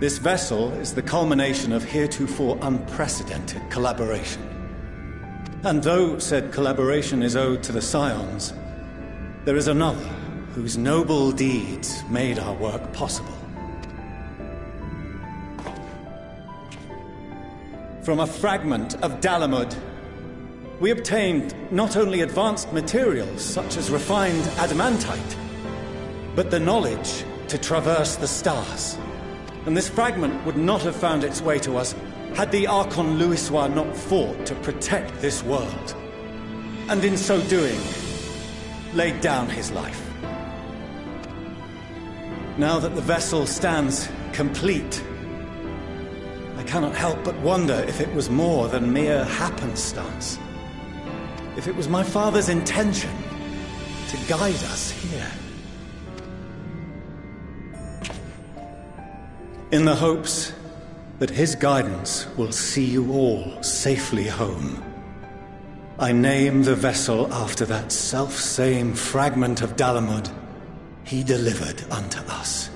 this vessel is the culmination of heretofore unprecedented collaboration. And though said collaboration is owed to the Scions, there is another whose noble deeds made our work possible. From a fragment of Dalamud, we obtained not only advanced materials such as refined adamantite, but the knowledge to traverse the stars. And this fragment would not have found its way to us had the Archon Louisoix not fought to protect this world. And in so doing, laid down his life. Now that the vessel stands complete, I cannot help but wonder if it was more than mere happenstance. If it was my father's intention to guide us here. In the hopes that his guidance will see you all safely home, I name the vessel after that self-same fragment of Dalamud he delivered unto us.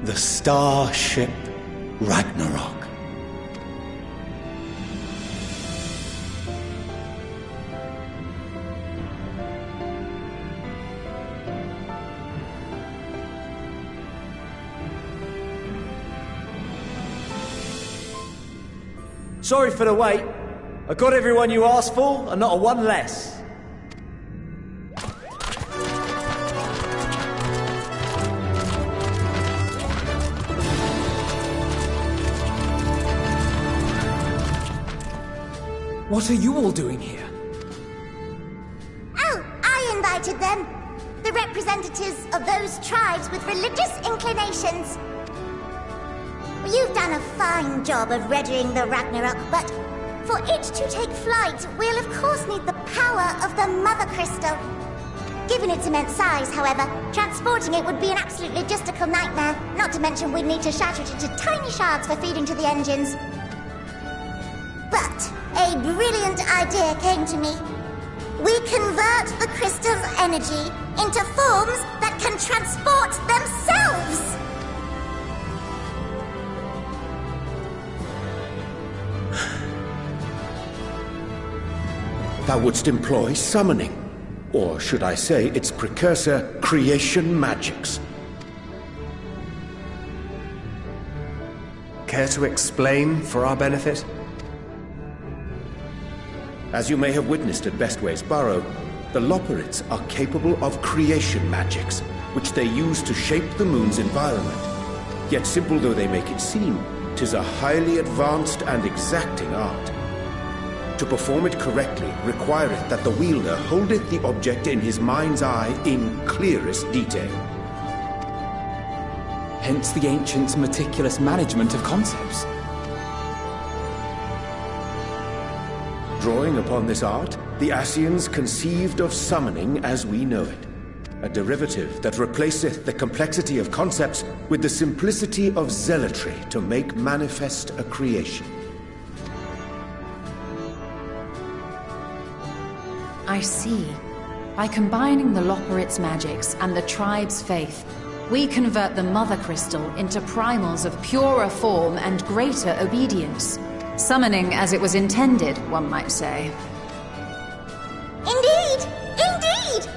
The starship Ragnarok. Sorry for the wait. I got everyone you asked for, and not a one less. What are you all doing here? Oh, I invited them. The representatives of those tribes with religious inclinations. You've done a fine job of readying the Ragnarok, but for it to take flight, we'll of course need the power of the Mother Crystal. Given its immense size, however, transporting it would be an absolute logistical nightmare, not to mention we'd need to shatter it into tiny shards for feeding to the engines. But a brilliant idea came to me. We convert the crystal's energy into forms that can transport themselves! Thou wouldst employ summoning, or should I say its precursor, creation magics. Care to explain for our benefit? As you may have witnessed at Bestway's Burrow, the Loporrits are capable of creation magics, which they use to shape the moon's environment. Yet simple though they make it seem, 'tis a highly advanced and exacting art. To perform it correctly requireth that the wielder holdeth the object in his mind's eye in clearest detail. Hence the ancients' meticulous management of concepts. Drawing upon this art, the Ascians conceived of summoning as we know it, a derivative that replaceth the complexity of concepts with the simplicity of zealotry to make manifest a creation. I see. By combining the Loporrit's magics and the tribe's faith, we convert the Mother Crystal into primals of purer form and greater obedience. Summoning as it was intended, one might say. Indeed! Indeed!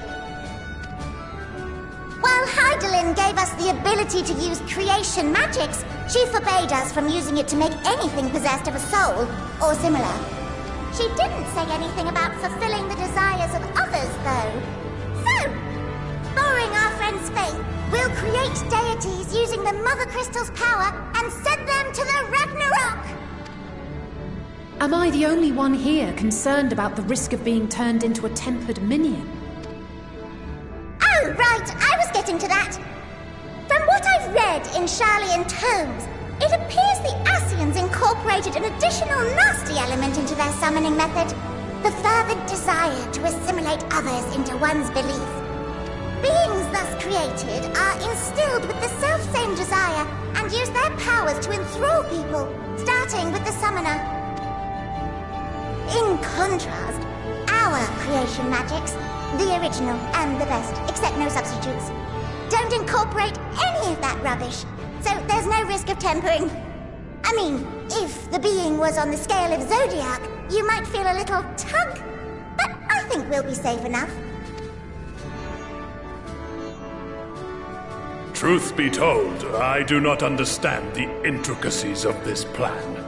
While Heidelin gave us the ability to use creation magics, she forbade us from using it to make anything possessed of a soul, or similar. She didn't say anything about fulfilling the desires of others, though. So, borrowing our friend's faith, we'll create deities using the Mother Crystal's power and send them to the Ragnarok! Am I the only one here concerned about the risk of being turned into a tempered minion? Oh, right, I was getting to that. From what I've read in Sharlayan tomes, it appears the Ascians incorporated an additional nasty element into their summoning method. The fervent desire to assimilate others into one's belief. thus created are instilled with the self-same desire and use their powers to enthrall people, starting with the summoner. In contrast, our creation magics, the original and the best, except no substitutes, don't incorporate any of that rubbish, so there's no risk of tempering. I mean, if the being was on the scale of Zodiac, you might feel a little tug, but I think we'll be safe enough. Truth be told, I do not understand the intricacies of this plan.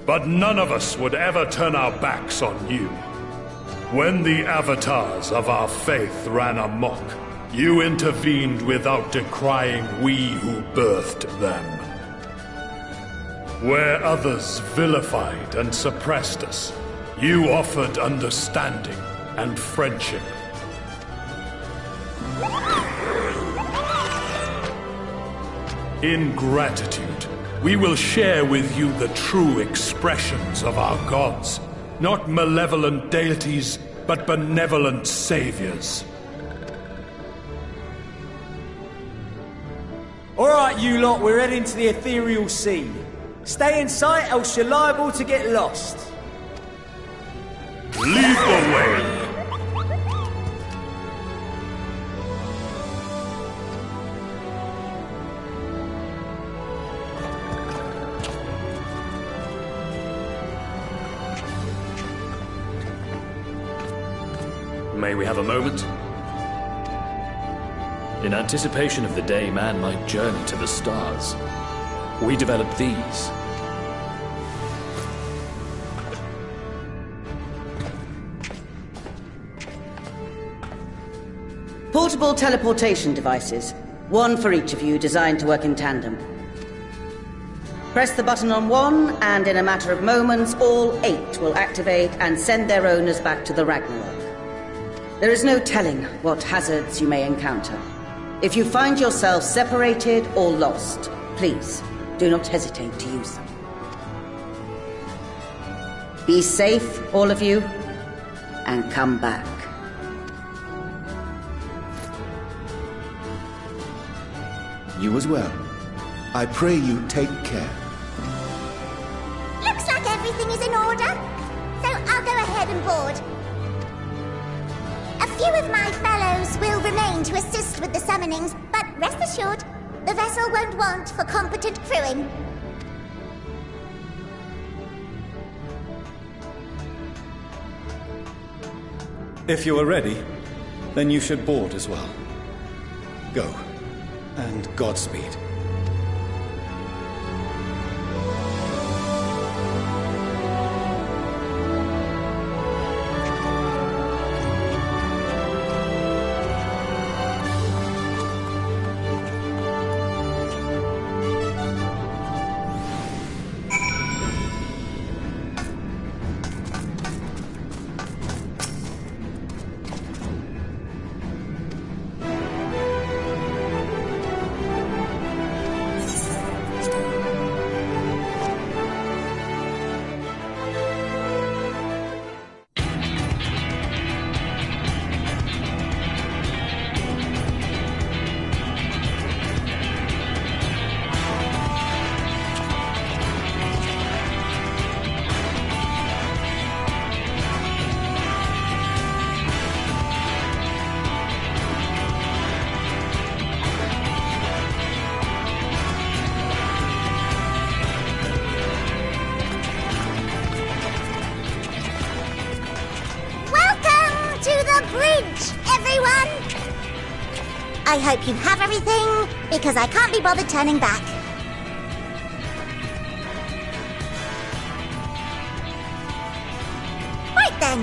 But none of us would ever turn our backs on you. When the avatars of our faith ran amok, you intervened without decrying we who birthed them. Where others vilified and suppressed us, you offered understanding and friendship. In gratitude, we will share with you the true expressions of our gods. Not malevolent deities, but benevolent saviors. Alright, you lot, we're heading to the ethereal sea. Stay in sight, else you're liable to get lost. Lead the way! May we have a moment? In anticipation of the day man might journey to the stars, we developed these. Portable teleportation devices. One for each of you, designed to work in tandem. Press the button on one, and in a matter of moments, all 8 will activate and send their owners back to the Ragnarok. There is no telling what hazards you may encounter. If you find yourself separated or lost, please do not hesitate to use them. Be safe, all of you, and come back. You as well. I pray you take care. Looks like everything is in order, so I'll go ahead and board. A few of my fellows will remain to assist with the summonings, but rest assured, the vessel won't want for competent crewing. If you are ready, then you should board as well. Go, and Godspeed. I hope you have everything, because I can't be bothered turning back. Right then,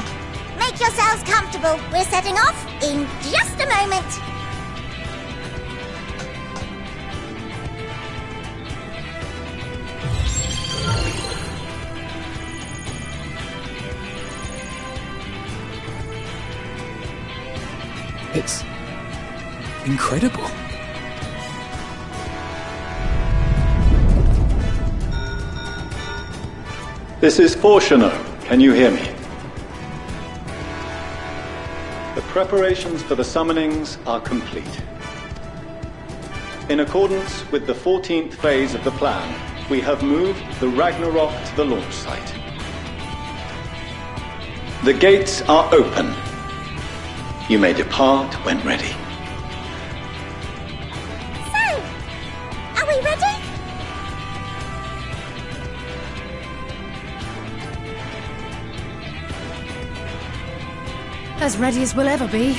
make yourselves comfortable. We're setting off in just a moment. It's incredible. This is Fortuno. Can you hear me? The preparations for the summonings are complete. In accordance with the 14th phase of the plan, we have moved the Ragnarok to the launch site. The gates are open. You may depart when ready. So, are we ready? As ready as we'll ever be.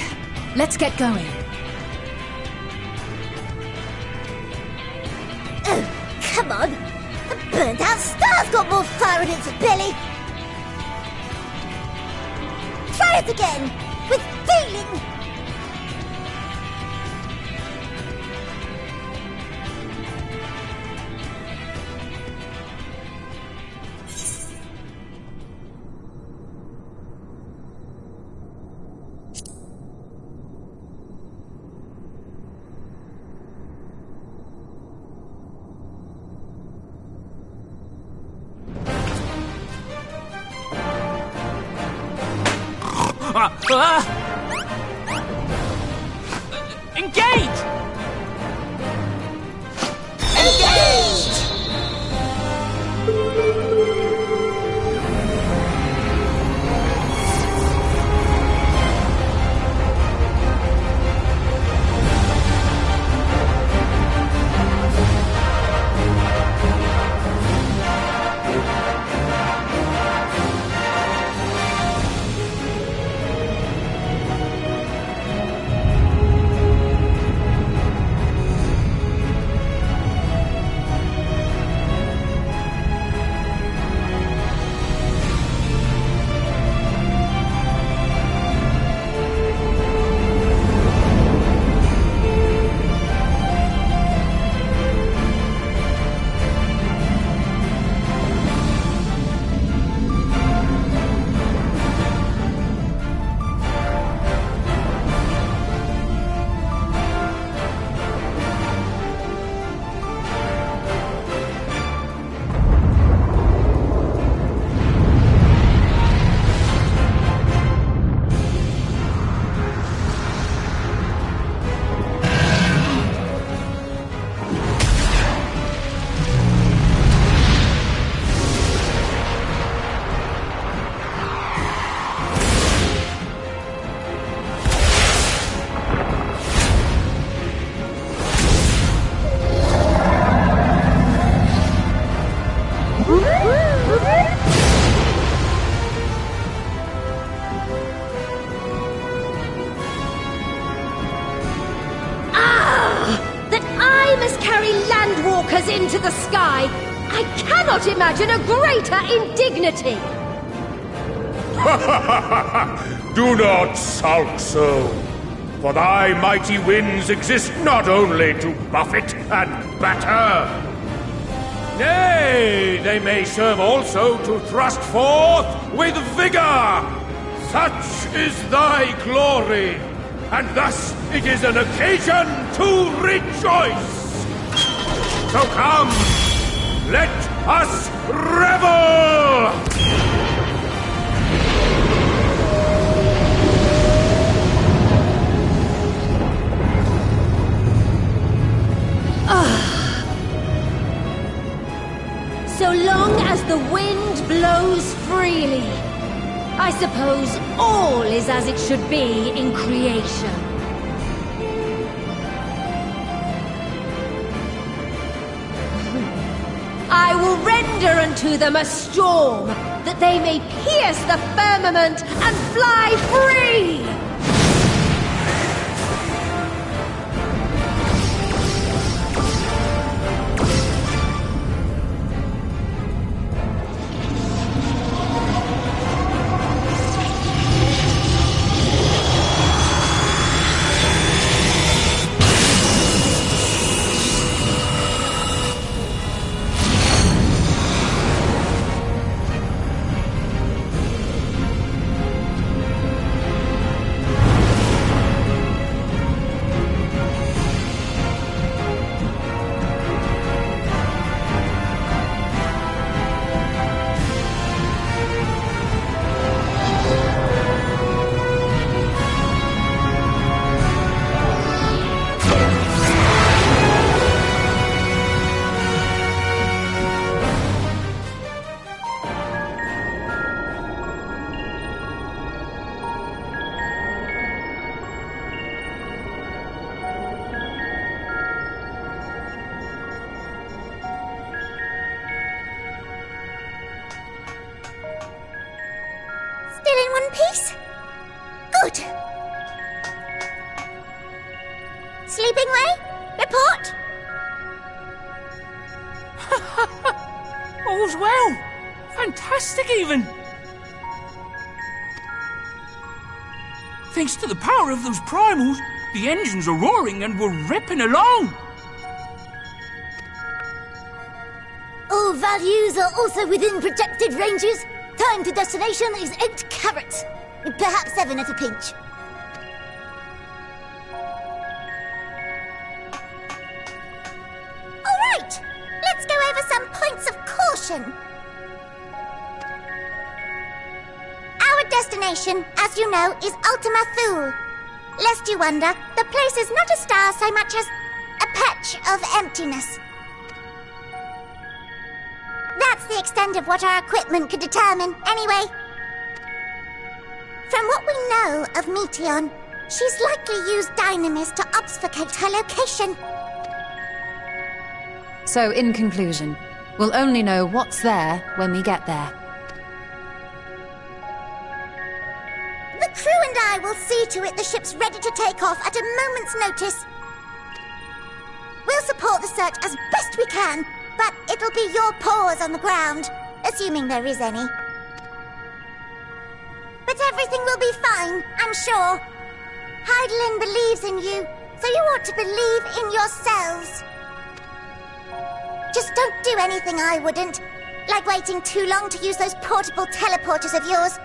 Let's get going. Oh, come on. The burnt-out star's got more fire in its belly. Try it again, with feeling. Engage! Engaged! Endwalkers into the sky! I cannot imagine a greater indignity! Do not sulk so, for thy mighty winds exist not only to buffet and batter. Nay, they may serve also to thrust forth with vigor. Such is thy glory, and thus it is an occasion to rejoice. So come, let us revel! So long as the wind blows freely, I suppose all is as it should be in creation. I will render unto them a storm, that they may pierce the firmament and fly free! one piece? Good. Sleeping Way, report. All's well. Fantastic, even. Thanks to the power of those primals, the engines are roaring and we're ripping along. All values are also within projected ranges. Time to destination is 8 carats. Perhaps 7 at a pinch. All right, let's go over some points of caution. Our destination, as you know, is Ultima Thule. Lest you wonder, the place is not a star so much as a patch of emptiness. That's the extent of what our equipment could determine, anyway. From what we know of Meteion, she's likely used dynamis to obfuscate her location. So, in conclusion, we'll only know what's there when we get there. The crew and I will see to it the ship's ready to take off at a moment's notice. We'll support the search as best we can, but it'll be your paws on the ground, assuming there is any. But everything will be fine, I'm sure. Heidelin believes in you, so you ought to believe in yourselves. Just don't do anything I wouldn't, like waiting too long to use those portable teleporters of yours.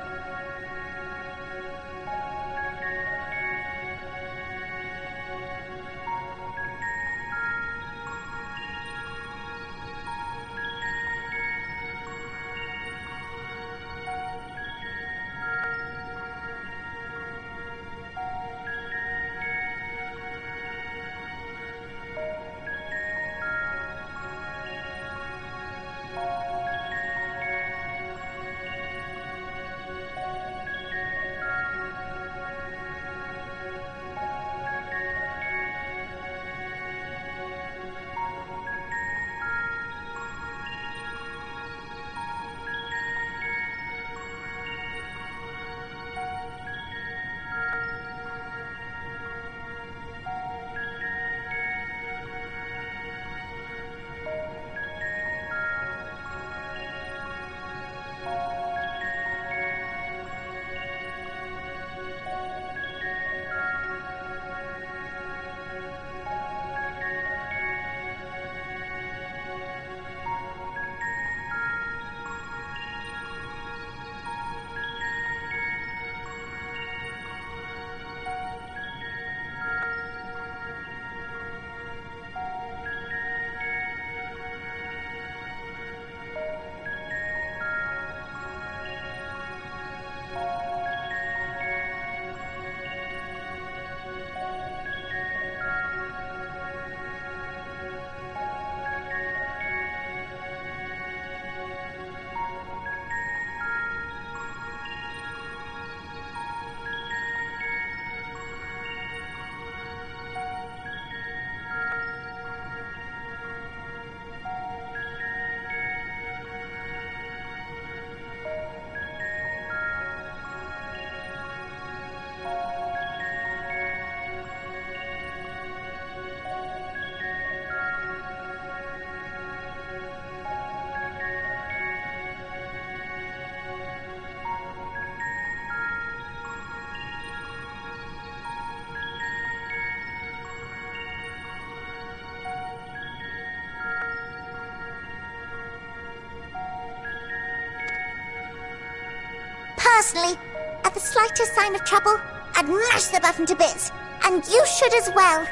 Personally, at the slightest sign of trouble, I'd mash the button to bits. And you should as well.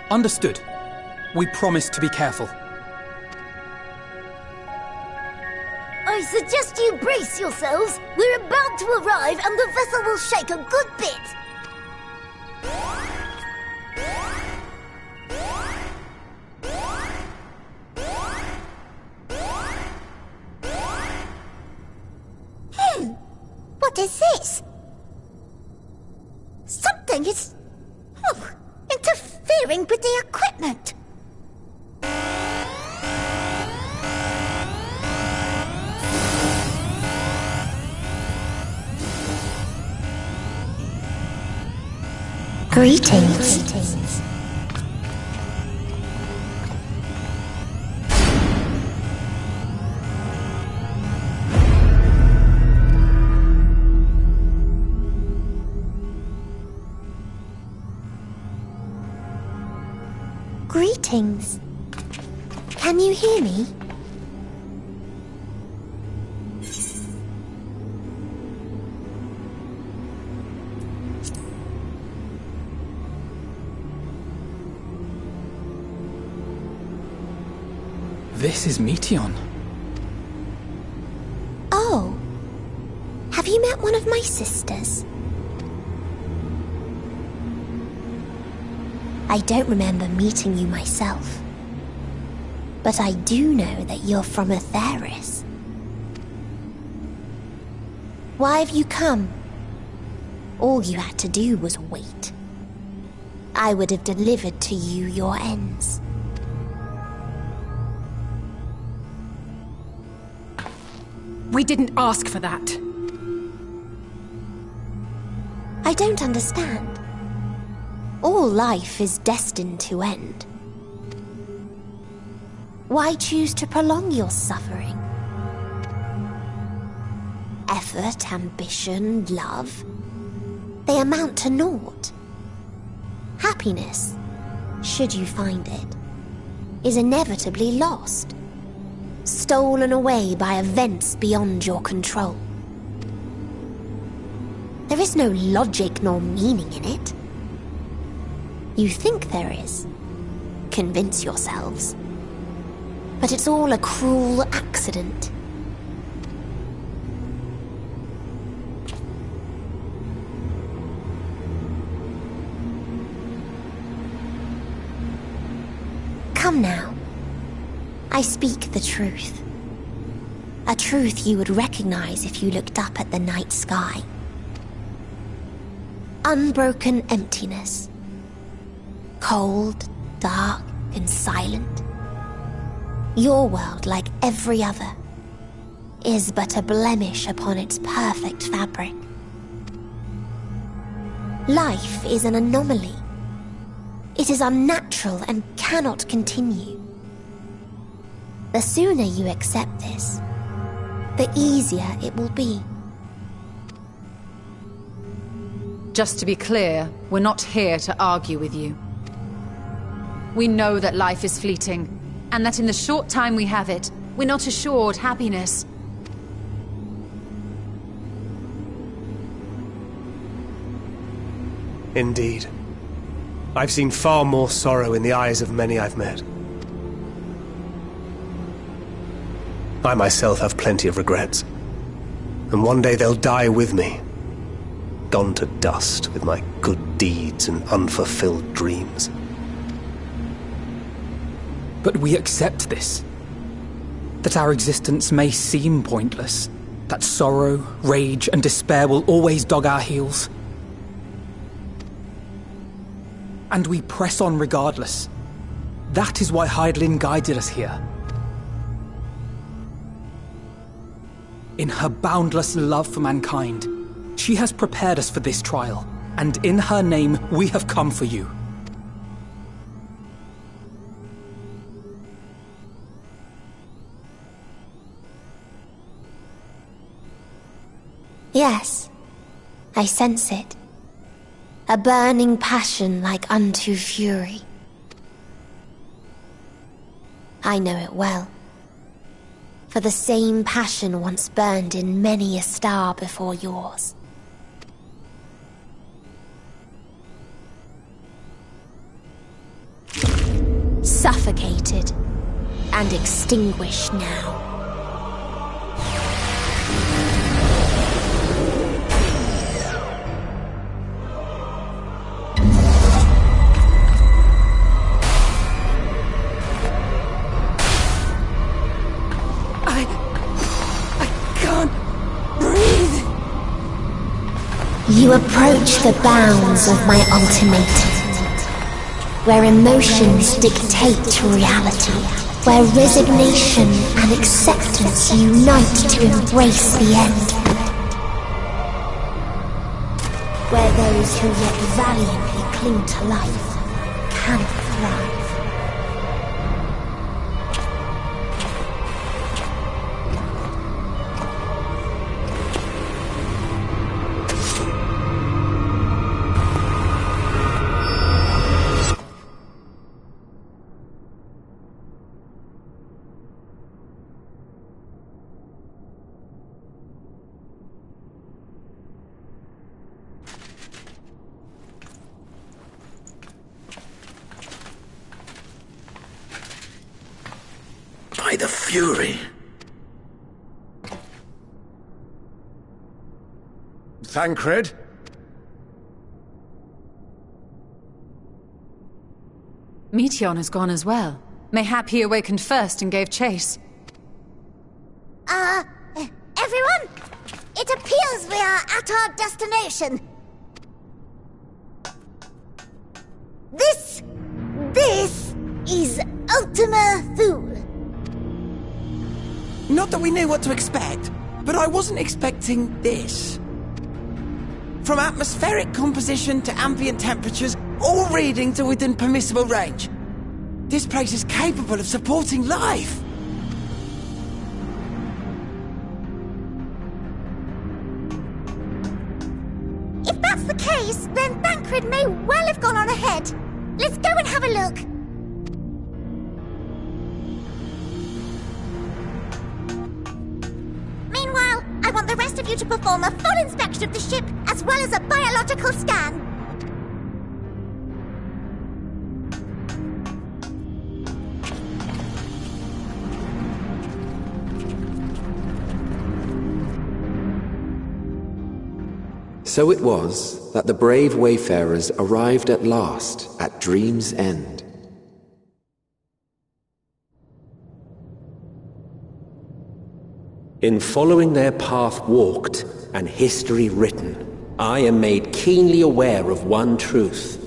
Understood. We promise to be careful. I suggest you brace yourselves. We're about to arrive and the vessel will shake a good bit. What is this? Something is... interfering with the equipment. Greetings. Greetings. Can you hear me? This is Meteion. Oh. Have you met one of my sisters? I don't remember meeting you myself. But I do know that you're from Atheris. Why have you come? All you had to do was wait. I would have delivered to you your ends. We didn't ask for that. I don't understand. All life is destined to end. Why choose to prolong your suffering? Effort, ambition, love, they amount to naught. Happiness, should you find it, is inevitably lost. Stolen away by events beyond your control. There is no logic nor meaning in it. You think there is. Convince yourselves. But it's all a cruel accident. Come now. I speak the truth. A truth you would recognize if you looked up at the night sky. Unbroken emptiness. Cold, dark, and silent. Your world, like every other, is but a blemish upon its perfect fabric. Life is an anomaly. It is unnatural and cannot continue. The sooner you accept this, the easier it will be. Just to be clear, we're not here to argue with you. We know that life is fleeting, and that in the short time we have it, we're not assured happiness. Indeed. I've seen far more sorrow in the eyes of many I've met. I myself have plenty of regrets. And one day they'll die with me. Gone to dust with my good deeds and unfulfilled dreams. But we accept this. That our existence may seem pointless. That sorrow, rage, and despair will always dog our heels. And we press on regardless. That is why Hydaelyn guided us here. In her boundless love for mankind, she has prepared us for this trial, and in her name, we have come for you. Yes, I sense it. A burning passion like unto fury. I know it well. For the same passion once burned in many a star before yours. Suffocated and extinguished now. You approach the bounds of my ultimatum, where emotions dictate reality, where resignation and acceptance unite to embrace the end, where those who yet valiantly cling to life can thrive. By the Fury. Thancred? Meteon has gone as well. Mayhap he awakened first and gave chase. Everyone? It appears we are at our destination. This is Ultima Thule. Not that we knew what to expect, but I wasn't expecting this. From atmospheric composition to ambient temperatures, all reading to within permissible range. This place is capable of supporting life. If that's the case, then Thancred may well have gone on ahead. Let's go and have a look. Meanwhile, I want the rest of you to perform a full inspection of the ship, as well as a biological scan. So it was that the brave wayfarers arrived at last at Dream's End. In following their path walked and history written, I am made keenly aware of one truth.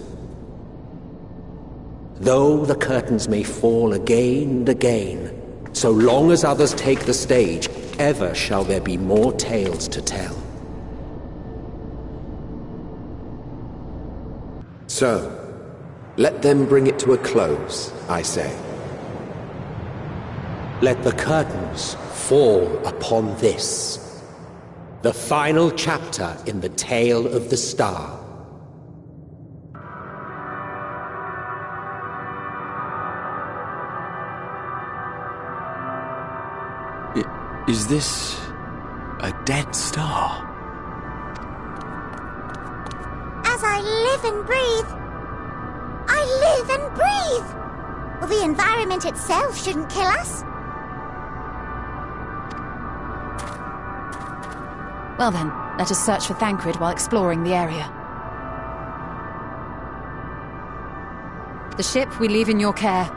Though the curtains may fall again and again, so long as others take the stage, ever shall there be more tales to tell. So, let them bring it to a close, I say. Let the curtains fall upon this, the final chapter in the tale of the star. Is this a dead star? As I live and breathe, I live and breathe. Well, the environment itself shouldn't kill us. Well then, let us search for Thancred while exploring the area. The ship we leave in your care.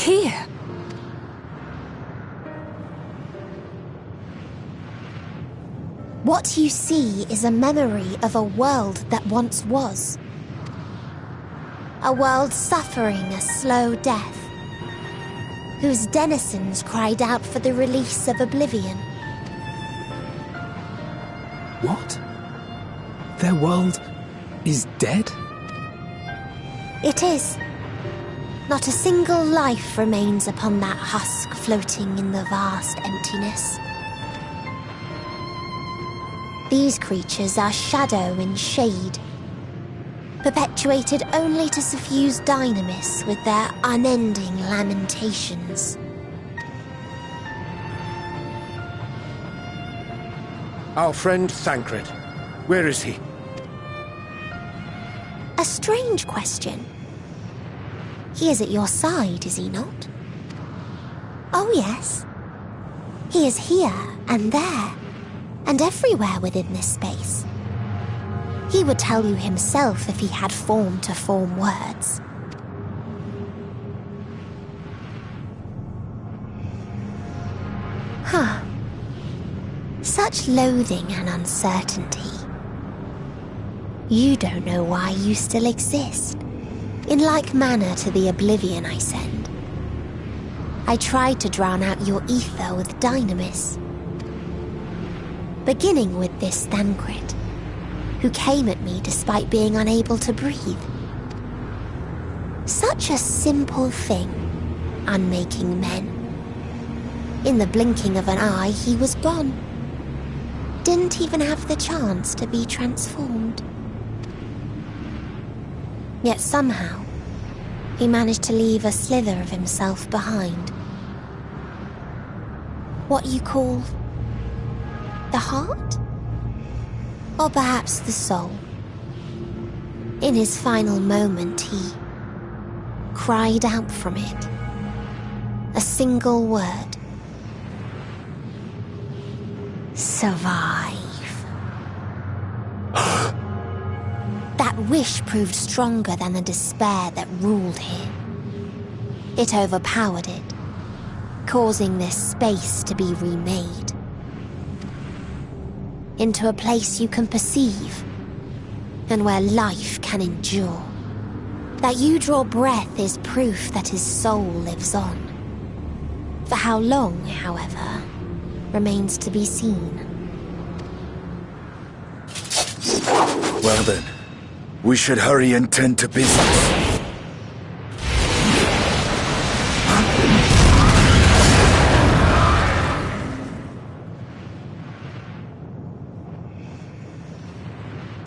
here? What you see is a memory of a world that once was. A world suffering a slow death, whose denizens cried out for the release of oblivion. What? Their world is dead? It is. Not a single life remains upon that husk floating in the vast emptiness. These creatures are shadow and shade, perpetuated only to suffuse dynamis with their unending lamentations. Our friend Thancred. Where is he? A strange question. He is at your side, is he not? Oh yes. He is here and there, and everywhere within this space. He would tell you himself if he had form to form words. Huh. Such loathing and uncertainty. You don't know why you still exist. In like manner to the oblivion I send. I tried to drown out your ether with dynamis. Beginning with this Thancred, who came at me despite being unable to breathe. Such a simple thing, unmaking men. In the blinking of an eye, he was gone. Didn't even have the chance to be transformed. Yet somehow, he managed to leave a slither of himself behind. What you call the heart? Or perhaps the soul. In his final moment, he cried out from it. A single word. Survive. That wish proved stronger than the despair that ruled here. It overpowered it, causing this space to be remade. Into a place you can perceive, and where life can endure. That you draw breath is proof that his soul lives on. For how long, however, remains to be seen. Well then, we should hurry and tend to business.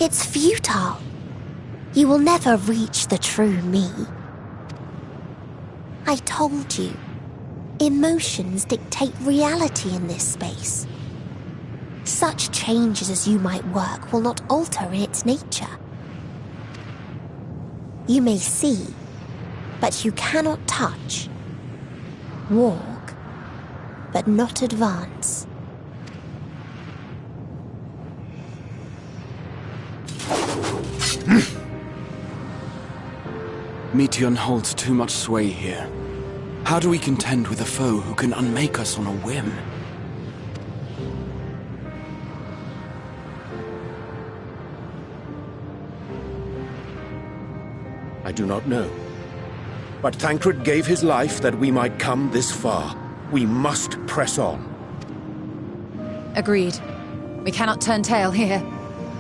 It's futile. You will never reach the true me. I told you, emotions dictate reality in this space. Such changes as you might work will not alter in its nature. You may see, but you cannot touch. Walk, but not advance. Meteion holds too much sway here. How do we contend with a foe who can unmake us on a whim? I do not know. But Thancred gave his life that we might come this far. We must press on. Agreed. We cannot turn tail here.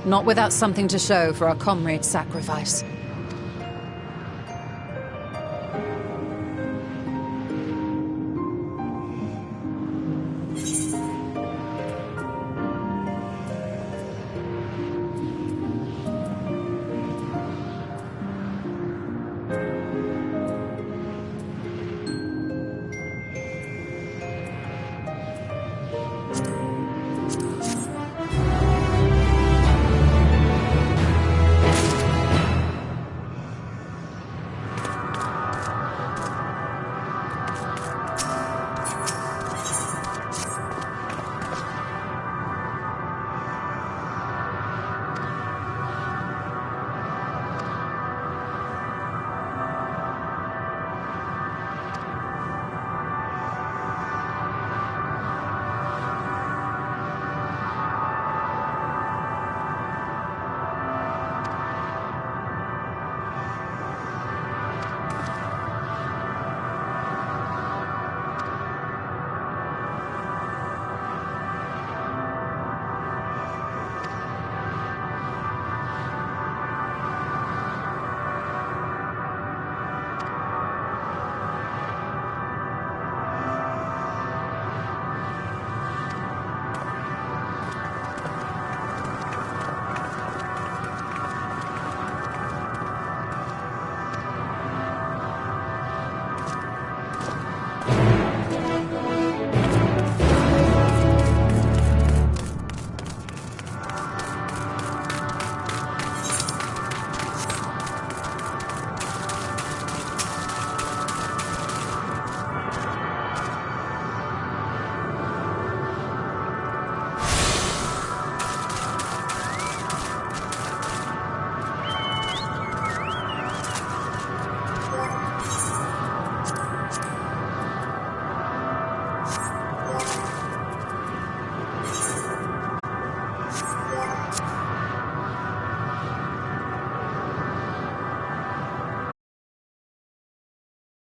Not without something to show for our comrade's sacrifice.